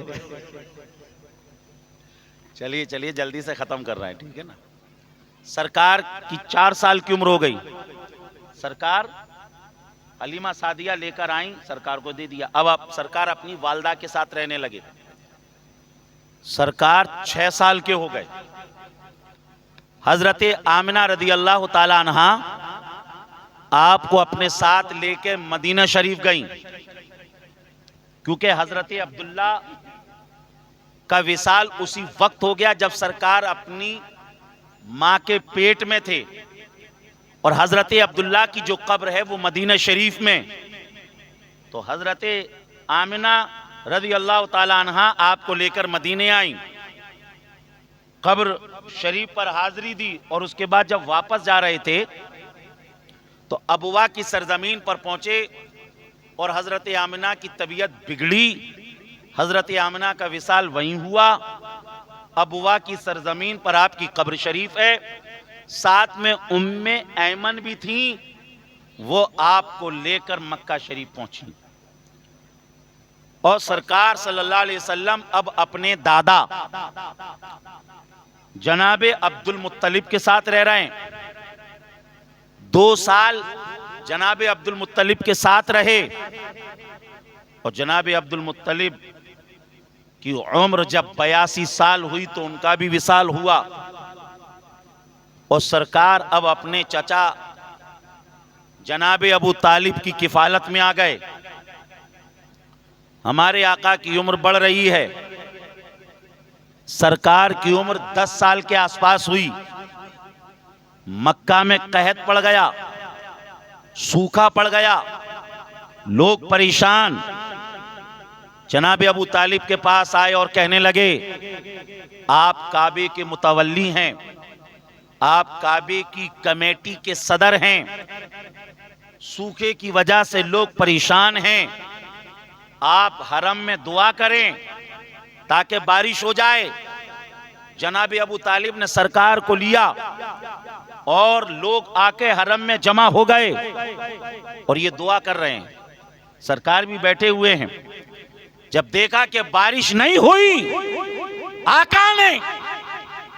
चलिए चलिए जल्दी से खत्म कर रहे हैं, ठीक है ना। सरकार की 4 साल की उम्र हो गई। सरकार हलीमा सादिया लेकर आई, सरकार को दे दिया। अब आप सरकार अपनी वालदा के साथ रहने लगे। सरकार 6 साल के हो गए। हजरत आमिना रदी अल्लाह ताला अन्हा आपको अपने साथ लेके मदीना शरीफ गई, क्योंकि हजरत अब्दुल्ला का विसाल उसी वक्त हो गया जब सरकार अपनी मां के पेट में थे, और हजरत अब्दुल्ला की जो कब्र है वो मदीना शरीफ में। तो हजरत आमिना रज़ी अल्लाह ताला अन्हा आपको लेकर मदीने आई, कब्र शरीफ पर हाजिरी दी, और उसके बाद जब वापस जा रहे थे तो अबवा की सरजमीन पर पहुंचे और हजरत आमिना की तबीयत बिगड़ी। हजरत आमिना का विसाल वहीं हुआ, अबवा की सरजमीन पर आपकी कब्र शरीफ है, साथ में उम्मे ऐमन भी थी, वो आपको लेकर मक्का शरीफ पहुंची। और सरकार सल्लल्लाहु अलैहि वसल्लम अब अपने दादा जनाबे अब्दुल मुत्तलिब के साथ रह रहे हैं। 2 साल जनाबे अब्दुल मुत्तलिब के साथ रहे, और जनाबे अब्दुल मुत्तलिब की उम्र जब 82 साल हुई तो उनका भी विसाल हुआ, और सरकार अब अपने चचा जनाबे अबू तालिब की किफालत में आ गए। हमारे आका की उम्र बढ़ रही है, सरकार की उम्र 10 साल के आसपास हुई। मक्का में कहत पड़ गया, सूखा पड़ गया, लोग परेशान। जनाबे अबू तालिब के पास आए और कहने लगे, आप काबे के मुतवल्ली हैं, आप काबे की कमेटी के सदर हैं, सूखे की वजह से लोग परेशान हैं, आप हरम में दुआ करें ताकि बारिश हो जाए। जनाबे अबू तालिब ने सरकार को लिया और लोग आके हरम में जमा हो गए और ये दुआ कर रहे हैं, सरकार भी बैठे हुए हैं। जब देखा कि बारिश नहीं हुई, आका ने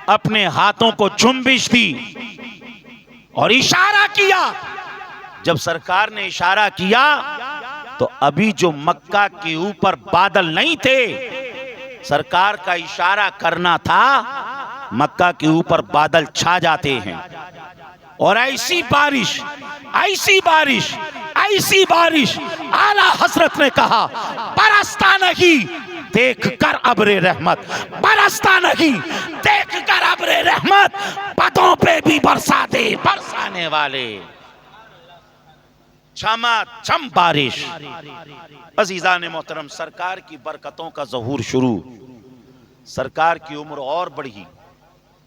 अपने हाथों को जुम्बिश दी और इशारा किया। जब सरकार ने इशारा किया तो अभी जो मक्का के ऊपर बादल नहीं थे, सरकार का इशारा करना था, मक्का के ऊपर बादल छा जाते हैं। और ऐसी बारिश, ऐसी बारिश, ऐसी बारिश, आला हजरत ने कहा, बरसता नहीं देख कर अब्रे रहमत, बरसता नहीं देख कर अब्रे रहमत, पदों पे भी बरसा दे बरसाने वाले। झमाझम बारिश। अजीज़ान मोहतरम, सरकार की बरकतों का ज़हूर शुरू। सरकार की उम्र और बढ़ी,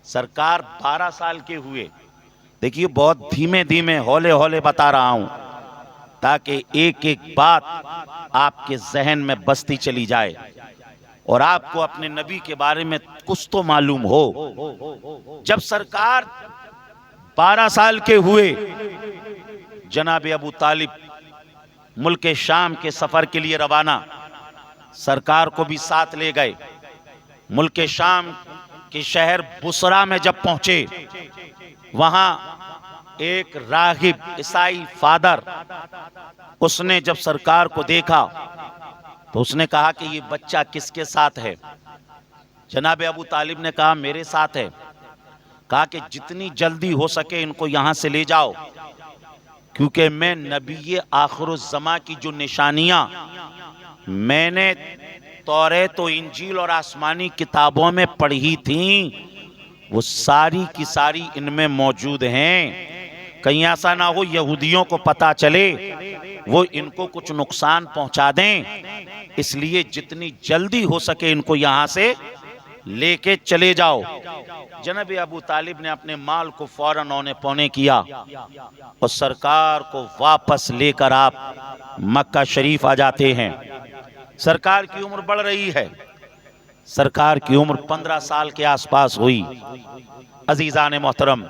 सरकार 12 साल के हुए। देखिए, बहुत धीमे धीमे हौले हौले बता रहा हूं ताकि एक एक बात आपके जहन में बसती चली जाए और आपको अपने नबी के बारे में कुछ तो मालूम हो। जब सरकार 12 साल के हुए, जनाबे अबू तालिब मुल्क शाम के सफर के लिए रवाना, सरकार को भी साथ ले गए। मुल्क शाम के शहर बुसरा में जब पहुंचे, वहां एक राहिब ईसाई फादर, उसने जब सरकार को देखा तो उसने कहा कि ये बच्चा किसके साथ है? जनाबे अबू तालिब ने कहा मेरे साथ है। कहा कि जितनी जल्दी हो सके इनको यहां से ले जाओ, क्योंकि मैं नबी आखिरुज़्ज़मा की जो निशानियां मैंने तौरात और इंजील और आसमानी किताबों में पढ़ी थी, वो सारी की सारी इनमें मौजूद हैं। कहीं ऐसा ना हो यहूदियों को पता चले, वो इनको कुछ नुकसान पहुंचा दें, इसलिए जितनी जल्दी हो सके इनको यहां से लेके चले जाओ। जनाब अबू तालिब ने अपने माल को फौरन औने पौने किया और सरकार को वापस लेकर आप मक्का शरीफ आ जाते हैं। सरकार की उम्र बढ़ रही है, सरकार की उम्र 15 साल के आसपास हुई। अजीज़ान मोहतरम,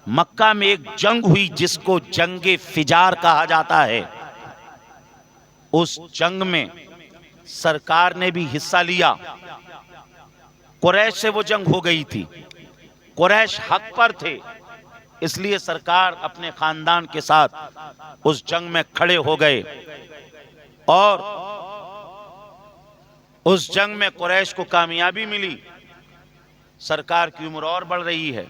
मक्का में एक जंग हुई जिसको जंगे फिजार कहा जाता है। उस जंग में सरकार ने भी हिस्सा लिया। कुरैश से वो जंग हो गई थी, कुरैश हक पर थे, इसलिए सरकार अपने खानदान के साथ उस जंग में खड़े हो गए और उस जंग में कुरैश को कामयाबी मिली। सरकार की उम्र और बढ़ रही है,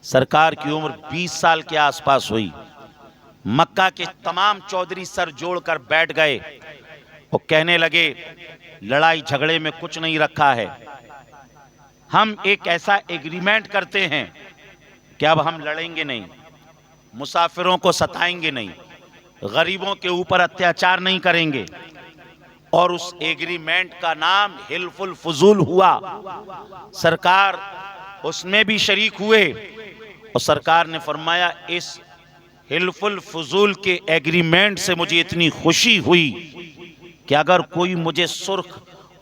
सरकार की उम्र 20 साल के आसपास हुई। मक्का के तमाम चौधरी सर जोड़कर बैठ गए और कहने लगे, लड़ाई झगड़े में कुछ नहीं रखा है, हम एक ऐसा एग्रीमेंट करते हैं कि अब हम लड़ेंगे नहीं, मुसाफिरों को सताएंगे नहीं, गरीबों के ऊपर अत्याचार नहीं करेंगे। और उस एग्रीमेंट का नाम हिल्फुल फुजूल हुआ। सरकार उसमें भी शरीक हुए और सरकार ने फरमाया, इस हिल्फुल फुजूल के एग्रीमेंट से मुझे इतनी खुशी हुई कि अगर कोई मुझे सुर्ख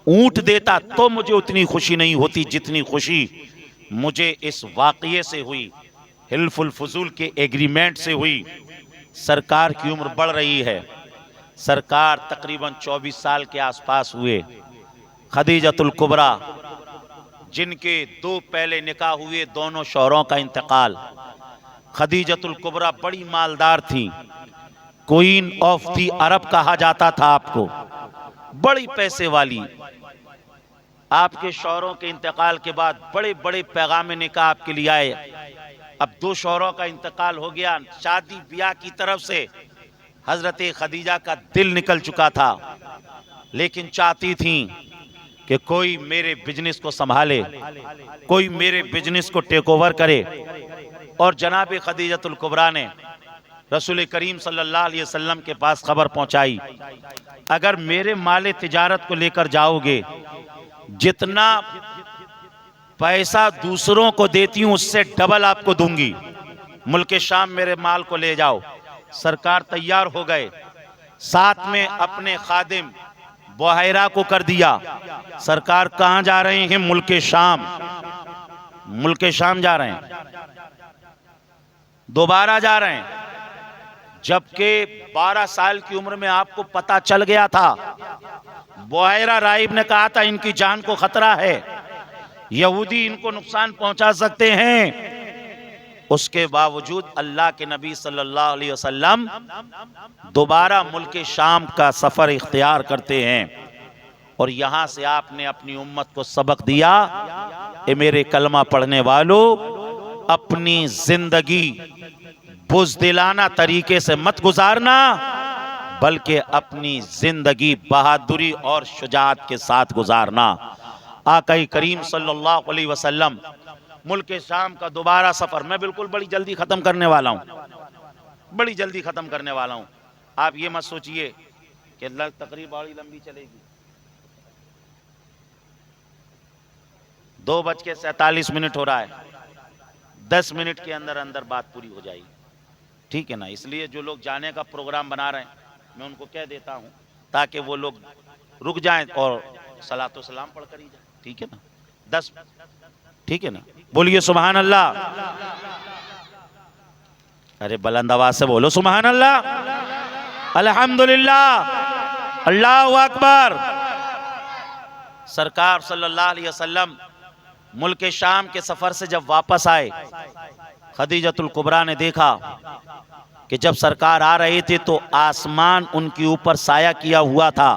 ऊंट देता तो मुझे उतनी खुशी नहीं होती जितनी खुशी मुझे इस वाक़ये से हुई, हिल्फुल फुजूल के एग्रीमेंट से हुई। सरकार की उम्र बढ़ रही है। सरकार तकरीबन 24 साल के आसपास हुए। खदीजतुल कुबरा, जिनके 2 पहले निकाह हुए, दोनों शौहरों का इंतकाल। खदीजतुल कुबरा बड़ी मालदार थी, क्वीन ऑफ दी अरब कहा जाता था आपको, बड़ी पैसे वाली। आपके शौहरों के इंतकाल के बाद बड़े बड़े पैगाम निकाह आपके लिए आए। अब 2 शौहरों का इंतकाल हो गया, शादी ब्याह की तरफ से हजरत खदीजा का दिल निकल चुका था, लेकिन चाहती थी कि कोई मेरे बिजनेस को संभाले, कोई मेरे बिजनेस को टेक ओवर करे। और जनाब खदीजतुल कुबरा ने रसूल करीम सल्लल्लाहु अलैहि वसल्लम के पास खबर पहुंचाई, अगर मेरे माले तिजारत को लेकर जाओगे, जितना पैसा दूसरों को देती हूं उससे डबल आपको दूंगी, मुल्क शाम मेरे माल को ले जाओ। सरकार तैयार हो गए, साथ में अपने खादिम बुहैरा को कर दिया। सरकार कहां जा रहे हैं? मुल्क शाम। मुल्क शाम जा रहे हैं, दोबारा जा रहे हैं। जबकि 12 साल की उम्र में आपको पता चल गया था, बुहैरा राहिब ने कहा था इनकी जान को खतरा है, यहूदी इनको नुकसान पहुंचा सकते हैं। उसके बावजूद अल्लाह के नबी सल्लल्लाहु अलैहि वसल्लम दोबारा मुल्क शाम का सफर इख्तियार करते हैं। और यहां से आपने अपनी उम्मत को सबक दिया, ए मेरे कलमा पढ़ने वालों, अपनी जिंदगी बुज़दिलाना तरीके से मत गुजारना, बल्कि अपनी जिंदगी बहादुरी और शुजाअत के साथ गुजारना। आका करीम सल्लल्लाहु अलैहि वसल्लम मुल्क शाम का दोबारा सफर, मैं बिल्कुल बड़ी जल्दी खत्म करने वाला हूँ, बड़ी जल्दी खत्म करने वाला हूँ। आप ये मत सोचिए कि तकरीब बड़ी लंबी चलेगी। 2:47 हो रहा है, 10 मिनट के अंदर अंदर बात पूरी हो जाएगी, ठीक है ना। इसलिए जो लोग जाने का प्रोग्राम बना रहे हैं, मैं उनको कह देता हूँ ताकि वो लोग रुक जाएं और सलातो सलाम पढ़ कर ही जाए, ठीक है ना। 10, ठीक है ना। बोलिए सुभान अल्लाह। अरे बुलंद आवाज से बोलो सुभान अल्लाह, अल्हम्दुलिल्लाह, अल्लाहु अकबर। सरकार सल्लल्लाहु अलैहि वसल्लम मुल्क शाम के सफर से जब वापस आए, खदीजतुल कुबरा ने देखा कि जब सरकार आ रहे थे तो आसमान उनके ऊपर साया किया हुआ था।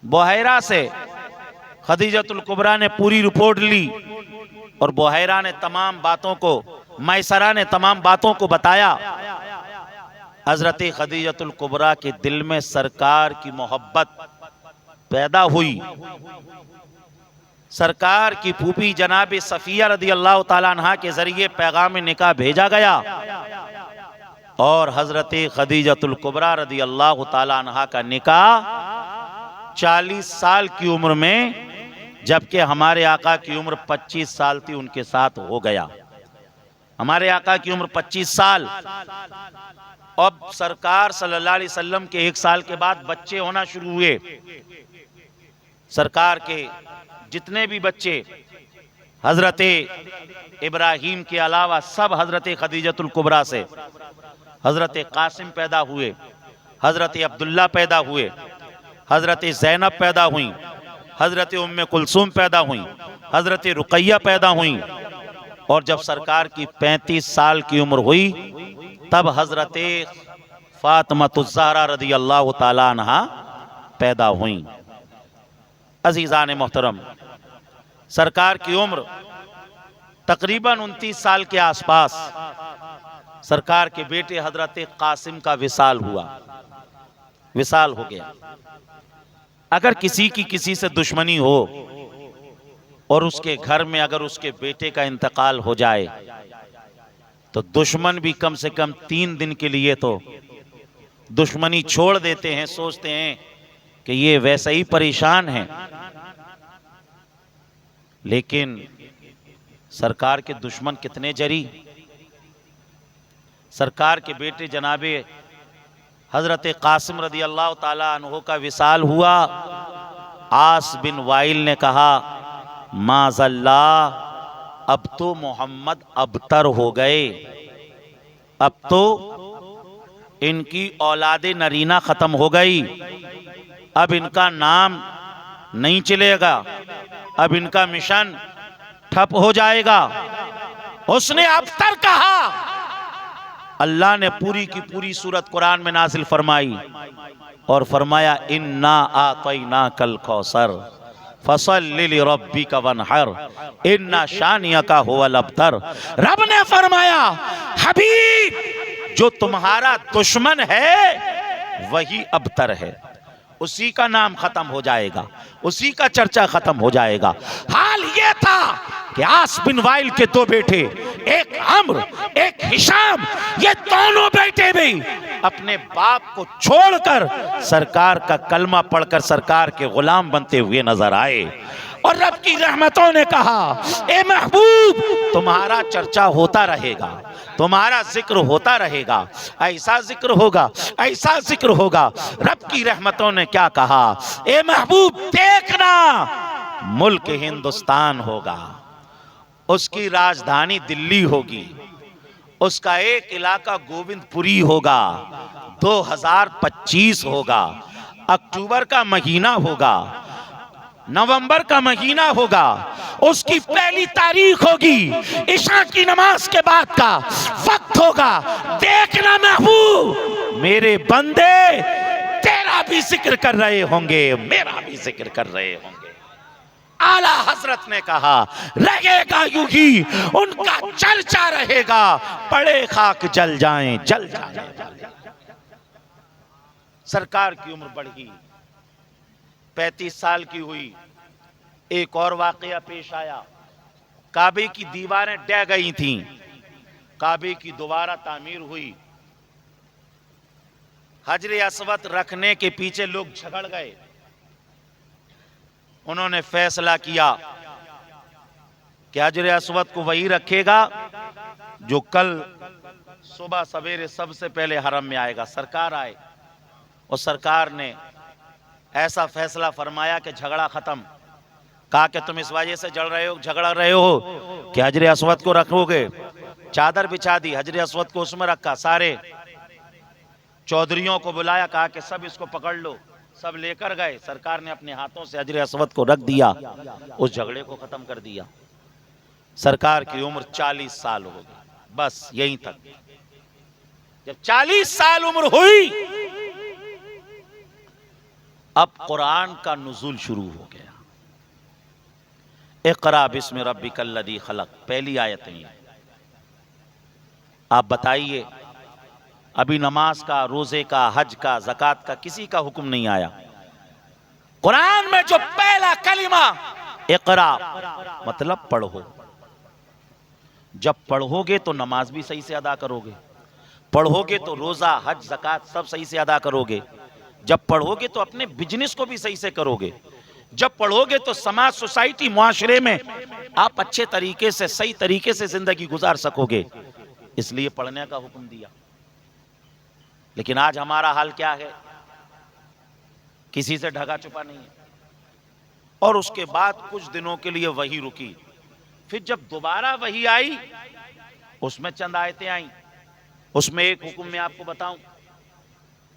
बुहैरा से खदीजतुल कुबरा ने पूरी रिपोर्ट ली और बुहैरा ने तमाम बातों को, मैसरा ने तमाम बातों को बताया। हजरत खदीजतुल कुबरा के दिल में सरकार की मोहब्बत पैदा हुई। सरकार की फूफी जनाब सफिया रदी अल्लाह ताला अन्हा के जरिए पैगाम निकाह भेजा गया और हजरत खदीजतुल कुबरा रदी अल्लाह ताला अन्हा का निकाह 40 साल की उम्र में, जबकि हमारे आका की उम्र 25 साल थी, उनके साथ हो गया। हमारे आका की उम्र 25 साल। अब सरकार सल्लल्लाहु अलैहि वसल्लम के 1 साल के बाद बच्चे होना शुरू हुए। सरकार के जितने भी बच्चे हजरत इब्राहीम के अलावा सब हजरत खदीजतुल कुबरा से, हजरत कासिम पैदा हुए, हजरत अब्दुल्ला पैदा हुए, हजरत ज़ैनब पैदा हुई, हजरत उम्मे कुलसूम पैदा हुई, हजरत रुकैया पैदा हुई। और जब सरकार की 35 साल की उम्र हुई तब हजरत फातिमा रदी अल्लाह ताला अन्हा पैदा हुई। अजीज़ान मोहतरम, सरकार की उम्र तकरीबन 29 साल के आसपास सरकार के बेटे हजरत कासिम का विसाल हुआ, विसाल हो गया। अगर किसी की किसी से दुश्मनी हो और उसके घर में अगर उसके बेटे का इंतकाल हो जाए तो दुश्मन भी कम से कम 3 दिन के लिए तो दुश्मनी छोड़ देते हैं, सोचते हैं कि ये वैसे ही परेशान है। लेकिन सरकार के दुश्मन कितने जरी। सरकार के बेटे जनाबे हजरत कासिम रदी अल्लाह ताला अन्हो का विसाल हुआ। आस बिन वाइल ने कहा, माज़ल्ला, अब तो मोहम्मद अबतर हो गए, अब तो इनकी औलादे नरीना खत्म हो गई, अब इनका नाम नहीं चलेगा, अब इनका मिशन ठप हो जाएगा। उसने अबतर कहा। अल्लाह ने पूरी की पूरी सूरत कुरान में नाजिल फरमाई और फरमाया, इन्ना आतैना कल कौसर फसल्लि लिरब्बिका वनहर इन्ना शानियका हुवल अबतर। रब ने फरमाया, हबीब, जो तुम्हारा दुश्मन है वही अबतर है, उसी का नाम खत्म हो जाएगा, उसी का चर्चा खत्म हो जाएगा। हाल ये था कि आस बिन वाइल के 2 बेटे, एक अम्र एक हिशाम, ये दोनों बेटे भी अपने बाप को छोड़कर सरकार का कलमा पढ़कर सरकार के गुलाम बनते हुए नजर आए। और रब की रहमतों ने कहा, ए महबूब, तुम्हारा चर्चा होता रहेगा, तुम्हारा जिक्र होता रहेगा, ऐसा जिक्र होगा, ऐसा जिक्र होगा। रब की रहमतों ने क्या कहा, ए महबूब देखना, मुल्क हिंदुस्तान होगा, उसकी राजधानी दिल्ली होगी, उसका एक इलाका गोविंदपुरी होगा, 2025 होगा, अक्टूबर का महीना होगा, नवंबर का महीना होगा, उसकी पहली तारीख होगी, इशा की नमाज के बाद का वक्त होगा। देखना महबूब, मेरे बंदे तेरा भी जिक्र कर रहे होंगे, मेरा भी जिक्र कर रहे होंगे। आला हजरत ने कहा, रहेगा यूं ही, उनका चर्चा रहेगा, पड़े खाक जल जाएं, जल जाएं। सरकार की उम्र बढ़ी, 35 साल की हुई। एक और वाकया पेश आया, काबे की दीवारें ढह गई थीं, काबे की दोबारा तामीर हुई। हजरे अस्वद रखने के पीछे लोग झगड़ गए। उन्होंने फैसला किया कि हजरे अस्वद को वही रखेगा जो कल सुबह सवेरे सबसे पहले हरम में आएगा। सरकार आए और सरकार ने ऐसा फैसला फरमाया कि झगड़ा खत्म। कहा कि तुम इस वजह से जल रहे हो, झगड़ा रहे हो कि हजरे अस्वद को रखोगे। चादर बिछा दी, हजरे अस्वद को उसमें रखा, सारे चौधरियों को बुलाया, कहा कि सब इसको पकड़ लो, सब लेकर गए। सरकार ने अपने हाथों से हजरे अस्वद को रख दिया, उस झगड़े को खत्म कर दिया। सरकार की उम्र 40 साल हो गई, बस यहीं तक। जब 40 साल उम्र हुई, अब कुरान का नुज़ूल शुरू हो गया। इक़रा बिस्मि रब्बिकल लज़ी खलक़, पहली आयत है। आप बताइए, अभी नमाज का, रोजे का, हज का, ज़कात का किसी का हुक्म नहीं आया। कुरान में जो पहला कलिमा इक़रा मतलब पढ़ो। जब पढ़ोगे तो नमाज भी सही से अदा करोगे, पढ़ोगे तो रोजा, हज, ज़कात सब सही से अदा करोगे। जब पढ़ोगे तो अपने बिजनेस को भी सही से करोगे। जब पढ़ोगे तो समाज, सोसाइटी, मुआशरे में आप अच्छे तरीके से, सही तरीके से जिंदगी गुजार सकोगे। इसलिए पढ़ने का हुक्म दिया। लेकिन आज हमारा हाल क्या है? किसी से ढका छुपा नहीं है। और उसके बाद कुछ दिनों के लिए वही रुकी। फिर जब दोबारा वही आई, उसमें चंद आयतें आई। उसमें एक हुक्म मैं आपको बताऊं,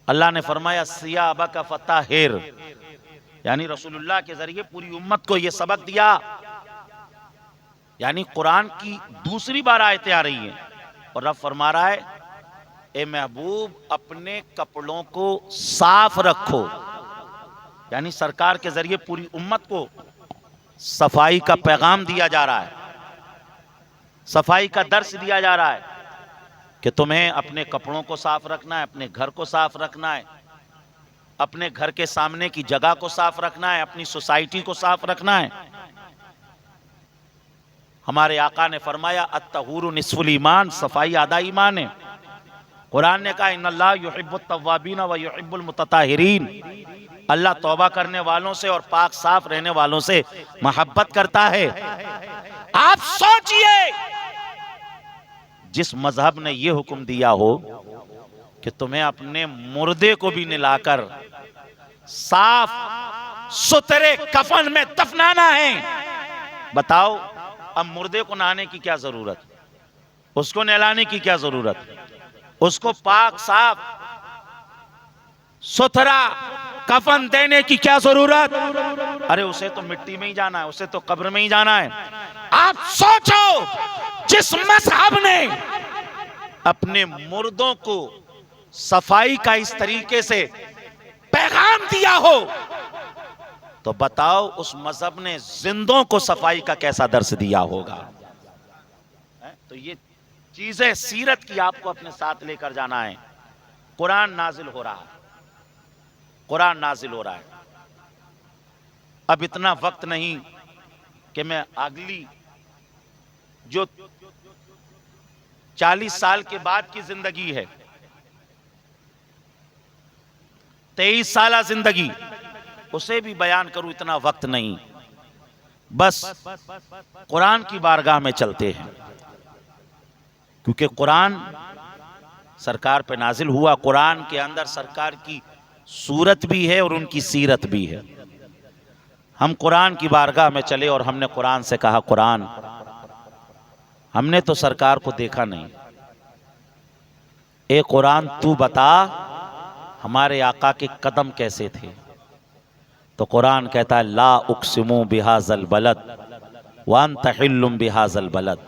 अल्लाह ने फरमाया सियाबा का फताहिर, यानी रसूलुल्लाह के जरिए पूरी उम्मत को यह सबक दिया। यानी कुरान की दूसरी बार आयतें आ रही हैं और रब फरमा रहा है, ए महबूब अपने कपड़ों को साफ रखो। यानी सरकार के जरिए पूरी उम्मत को सफाई का पैगाम दिया जा रहा है। सफाई का दर्श दिया जा रहा है कि तुम्हें अपने कपड़ों को साफ रखना है, अपने घर को साफ रखना है, अपने घर के सामने की जगह को साफ रखना है, अपनी सोसाइटी को साफ रखना है। हमारे आका ने फरमाया अत्तहूरु निस्फुल ईमान, सफाई आधा ईमान है। कुरान ने कहा इन्नल्लाह युहिब्बुत तव्वाबीन व युहिब्बुल मुतताहिरीन, अल्लाह तौबा करने वालों से और पाक साफ रहने वालों से मोहब्बत करता है। आप सोचिए, जिस मजहब ने यह हुक्म दिया हो कि तुम्हें अपने मुर्दे को भी नहलाकर साफ सुथरे कफन में दफनाना है, बताओ अब मुर्दे को नहाने की क्या जरूरत, उसको नहलाने की क्या जरूरत, उसको पाक साफ सुथरा कफन देने की क्या जरूरत? अरे उसे तो मिट्टी में ही जाना है, उसे तो कब्र में ही जाना है। आप सोचो, जिस मजहब ने अपने मुर्दों को सफाई का इस तरीके से पैगाम दिया हो, तो बताओ उस मजहब ने जिंदों को सफाई का कैसा दर्श दिया होगा। तो ये चीजें सीरत की आपको अपने साथ लेकर जाना है। कुरान नाजिल हो रहा है, कुरान नाजिल हो रहा है। अब इतना वक्त नहीं कि मैं अगली जो 40 साल के बाद की जिंदगी है, 23 साल जिंदगी, उसे भी बयान करूं, इतना वक्त नहीं। बस कुरान की बारगाह में चलते हैं, क्योंकि कुरान सरकार पे नाजिल हुआ। कुरान के अंदर सरकार की सूरत भी है और उनकी सीरत भी है। हम कुरान की बारगाह में चले और हमने कुरान से कहा, कुरान, हमने तो सरकार को देखा नहीं, ए कुरान तू बता हमारे आका के कदम कैसे थे। तो कुरान कहता है ला उक्सिमु बिहाज़ल बलद व अंत हिल्लुम बिहाज़ल बलद।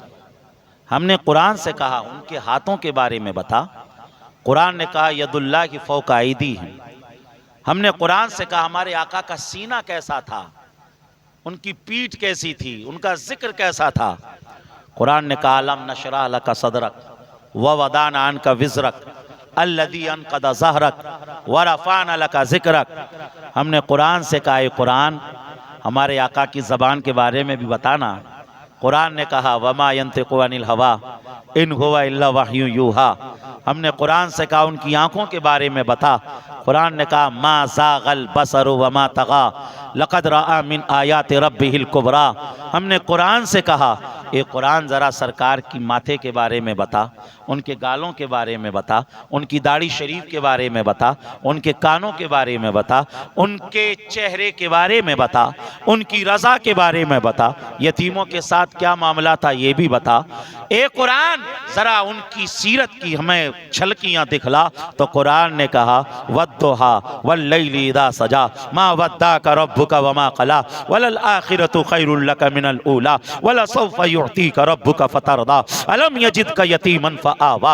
हमने कुरान से कहा उनके हाथों के बारे में बता। कुरान ने कहा यदुल्लाह की फौका ऐदी है। हमने कुरान से कहा हमारे आका का सीना कैसा था, उनकी पीठ कैसी थी, उनका जिक्र कैसा था। कुरान ने कहा अलम नशरह लका सदरक व वदाना अन्का विज़रक अल्लज़ी अनक़द ज़हरक व रफ़अना लका ज़िक्रक। हमने कुरान से कहा कुरान हमारे आका की ज़बान के बारे में भी बताना। कुरान ने कहा वमा यंतिक़ु अनिल हवा इन हुवा इल्ला वह्यु यूहा। हमने कुरान से कहा उनकी आंखों के बारे में बता। कुरान ने कहा मा ज़ाग़ल बसरु वमा तग़ा लक़द रआ मिन आयाति रब्बिहिल कुबरा। हमने कुरान से कहा ये कुरान ज़रा सरकार की माथे के बारे में बता, उनके गालों के बारे में बता, उनकी दाढ़ी शरीफ के बारे में बता, उनके कानों के बारे में बता, उनके चेहरे के बारे में बता, उनकी रज़ा के बारे में बता, यतीमों के साथ क्या मामला था ये भी बता। ए कुरान ज़रा उनकी सीरत की हमें झलकियाँ दिखला। तो कुरान ने कहा वद्दुहा वल्लैलि इज़ा सजा मा वद्दाका रब्बुका वमा क़ला वलल आखिरतु खैरुल लका मिनल ऊला वलसौफ़ा युअतीका रब्बुका फतरदा अलम यजिदका यतीमन फ़आवा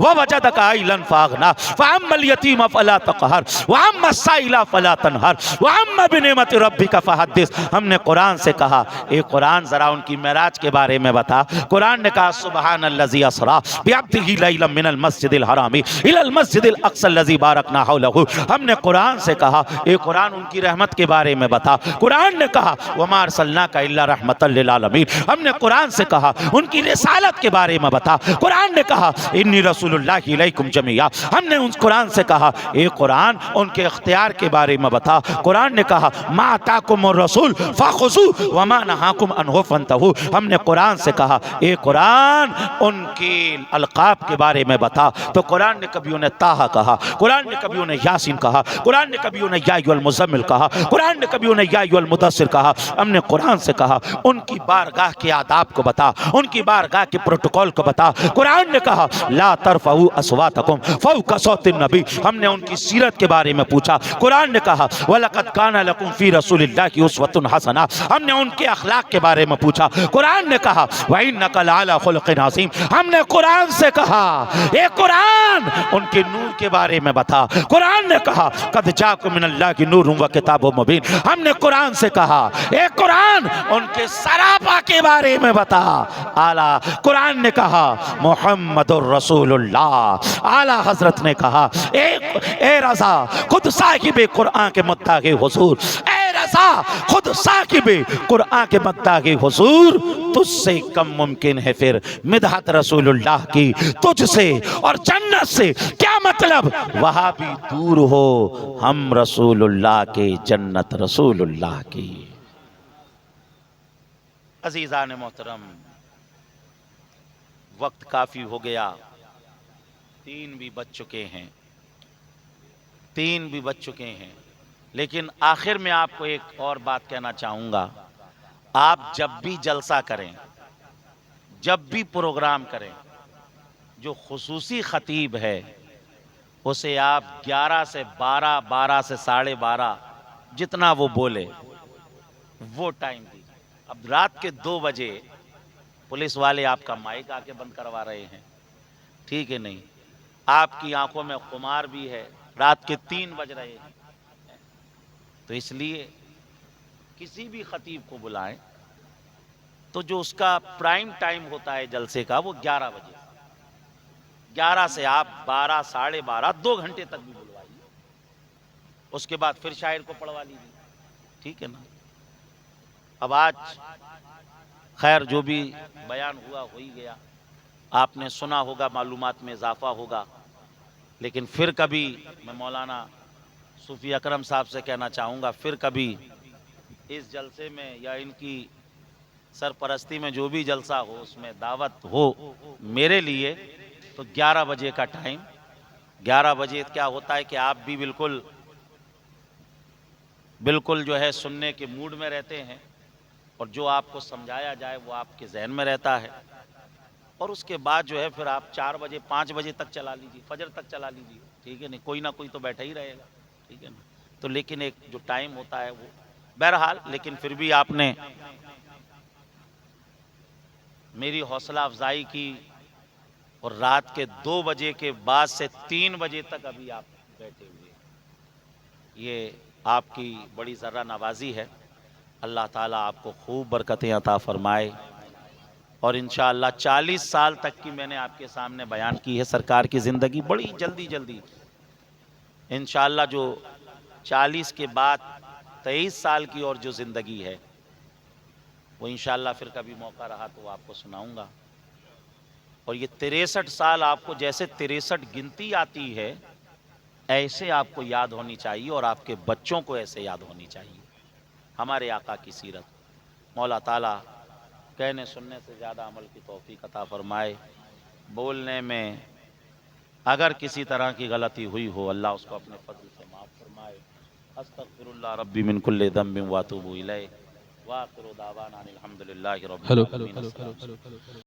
ववजदका आइलन फअग़ना फ़अम्मल यतीम फ़ला तक़हर वअम्मस साइला फ़ला तनहर वअम्मा बिनिअमति रब्बिका फ़हद्दिस। हमने कुरान से कहा ए कुरान ज़रा उनकी मेराज के बारे में बता। कुरान ने कहा सुब्हानल्लज़ी अस्रा बिअब्दिही लैलन मिनल मस्जिदिल हरामी इलल मस्जिदिल अक़्सल्लज़ी बारकना हौलहु। हमने कुरान से कहा ए कुरान उनकी रहमत के बारे में बता। कुरान ने कहा वमा अरसलनाका इल्ला रहमतल लिल आलमीन। हमने कुरान से कहा उनकी रिसालत के बारे में बता। कुरान ने कहा इन्नी रसूलुल्लाहि इलैकुम जमीआ। हमने उस कुरान से कहा ए कुरान उनके इख्तियार के बारे में बता। कुरान ने कहा मा अताकुमुर रसूल फखुज़ू वमा नहाकुम अन्हु फंतहू। हमने कुरान से कहा ए कुरान उनके अलकाब के बारे में बता। तो कुरान ने कभी उन्हें ताहा कहा, कुरान ने कभी उन्हें यासीन कहा, कुरान ने कभी उन्हें या अय्युहल मुज़म्मिल कहा, कुरान ने कभी उन्हें या अय्युहल मुदस्सिर कहा। हमने कुरान से कहा उनकी बारगाह के आदाब को बता, उनकी बारगाह के प्रोटोकॉल को बता। कुरान ने कहा ला तरफऊ अस्वातकुम फौका सौतिन नबी। हमने उनकी सीरत के बारे में पूछा। कुरान ने कहा वलक़द काना लकुम फी रसूलिल्लाहि उस्वतुन हसना। हमने उनके अखलाक के बारे में पूछा। कुरान ने कहा व इन्नका लअला खुलुक़िन अज़ीम। हमने कुरान से कहा ए कुरान उनके नूर के बारे में बता। कुरान ने कहा कद जाकुम मिनल्लाहि नूरुन व किताबुम मुबीन। हमने कुरान से कहा ए कुरान उनके के सरापा के बारे में बता। आला कुरान ने कहा मोहम्मदुर रसूलुल्लाह। आला हजरत ने कहा ए रज़ा खुद साहिब कुरान के मुद्दा के हुजूर, ए रज़ा खुद साहिब कुरान के मुद्दा के हुजूर, तुझसे कम मुमकिन है फिर मिदहत रसूलुल्लाह की तुझसे और जन्नत से क्या मतलब। वहां भी दूर हो, हम रसूलुल्लाह के, जन्नत रसूलुल्लाह की। अजीज़ान मोहतरम, वक्त काफी हो गया, 3 भी बज चुके हैं, 3 भी बज चुके हैं। लेकिन आखिर में आपको एक और बात कहना चाहूँगा, आप जब भी जलसा करें, जब भी प्रोग्राम करें, जो खुसूसी खतीब है उसे आप 11 से 12, 12 से 12:30 जितना वो बोले वो टाइम दीजिए। अब रात के 2 बजे पुलिस वाले आपका माइक आके बंद करवा रहे हैं, ठीक है नहीं, आपकी आंखों में खुमार भी है, रात के 3 बज रहे हैं। तो इसलिए किसी भी खतीब को बुलाएं तो जो उसका प्राइम टाइम होता है जलसे का वो 11 बजे, 11 से आप 12, 12:30, 2 घंटे तक भी बुलवाइए, उसके बाद फिर शायर को पढ़वा लीजिए, ठीक है ना। अब आज खैर जो भी बयान हुआ हो ही गया, आपने सुना होगा, मालूमात में इजाफा होगा। लेकिन फिर कभी मैं मौलाना सूफी अकरम साहब से कहना चाहूँगा, फिर कभी इस जलसे में या इनकी सरपरस्ती में जो भी जलसा हो उसमें दावत हो मेरे लिए, तो 11 बजे का टाइम, 11 बजे क्या होता है कि आप भी बिल्कुल जो है सुनने के मूड में रहते हैं और जो आपको समझाया जाए वो आपके जहन में रहता है। और उसके बाद जो है फिर आप 4 बजे 5 बजे तक चला लीजिए, फजर तक चला लीजिए, ठीक है नहीं, कोई ना कोई तो बैठा ही रहेगा, ठीक है ना। तो लेकिन एक जो टाइम होता है वो बहरहाल, लेकिन फिर भी आपने मेरी हौसला अफजाई की और रात के 2 बजे के बाद से 3 बजे तक अभी आप बैठे हुए, ये आपकी बड़ी ज़र्रा नवाजी है। अल्लाह ताला आपको खूब बरकतें अता फरमाए। और इंशाअल्लाह 40 साल तक की मैंने आपके सामने बयान की है सरकार की ज़िंदगी, बड़ी जल्दी इंशाअल्लाह जो 40 के बाद 23 साल की और जो ज़िंदगी है वो इंशाअल्लाह फिर कभी मौका रहा तो आपको सुनाऊंगा। और ये 63 साल आपको जैसे 63 गिनती आती है ऐसे आपको याद होनी चाहिए और आपके बच्चों को ऐसे याद होनी चाहिए हमारे आका की सीरत। मौला ताला कहने सुनने से ज़्यादा अमल की तौफीक अता फरमाए। बोलने में अगर किसी तरह की गलती हुई हो अल्लाह उसको अपने फजल से माफ़ फरमाए। अस्तगफिरुल्लाह रब्बी मिन कुल्लि ज़ंबिन व अतूबु इलैह व आखिरु दावाना अनिल हम्दुलिल्लाहि रब्बिल आलमीन।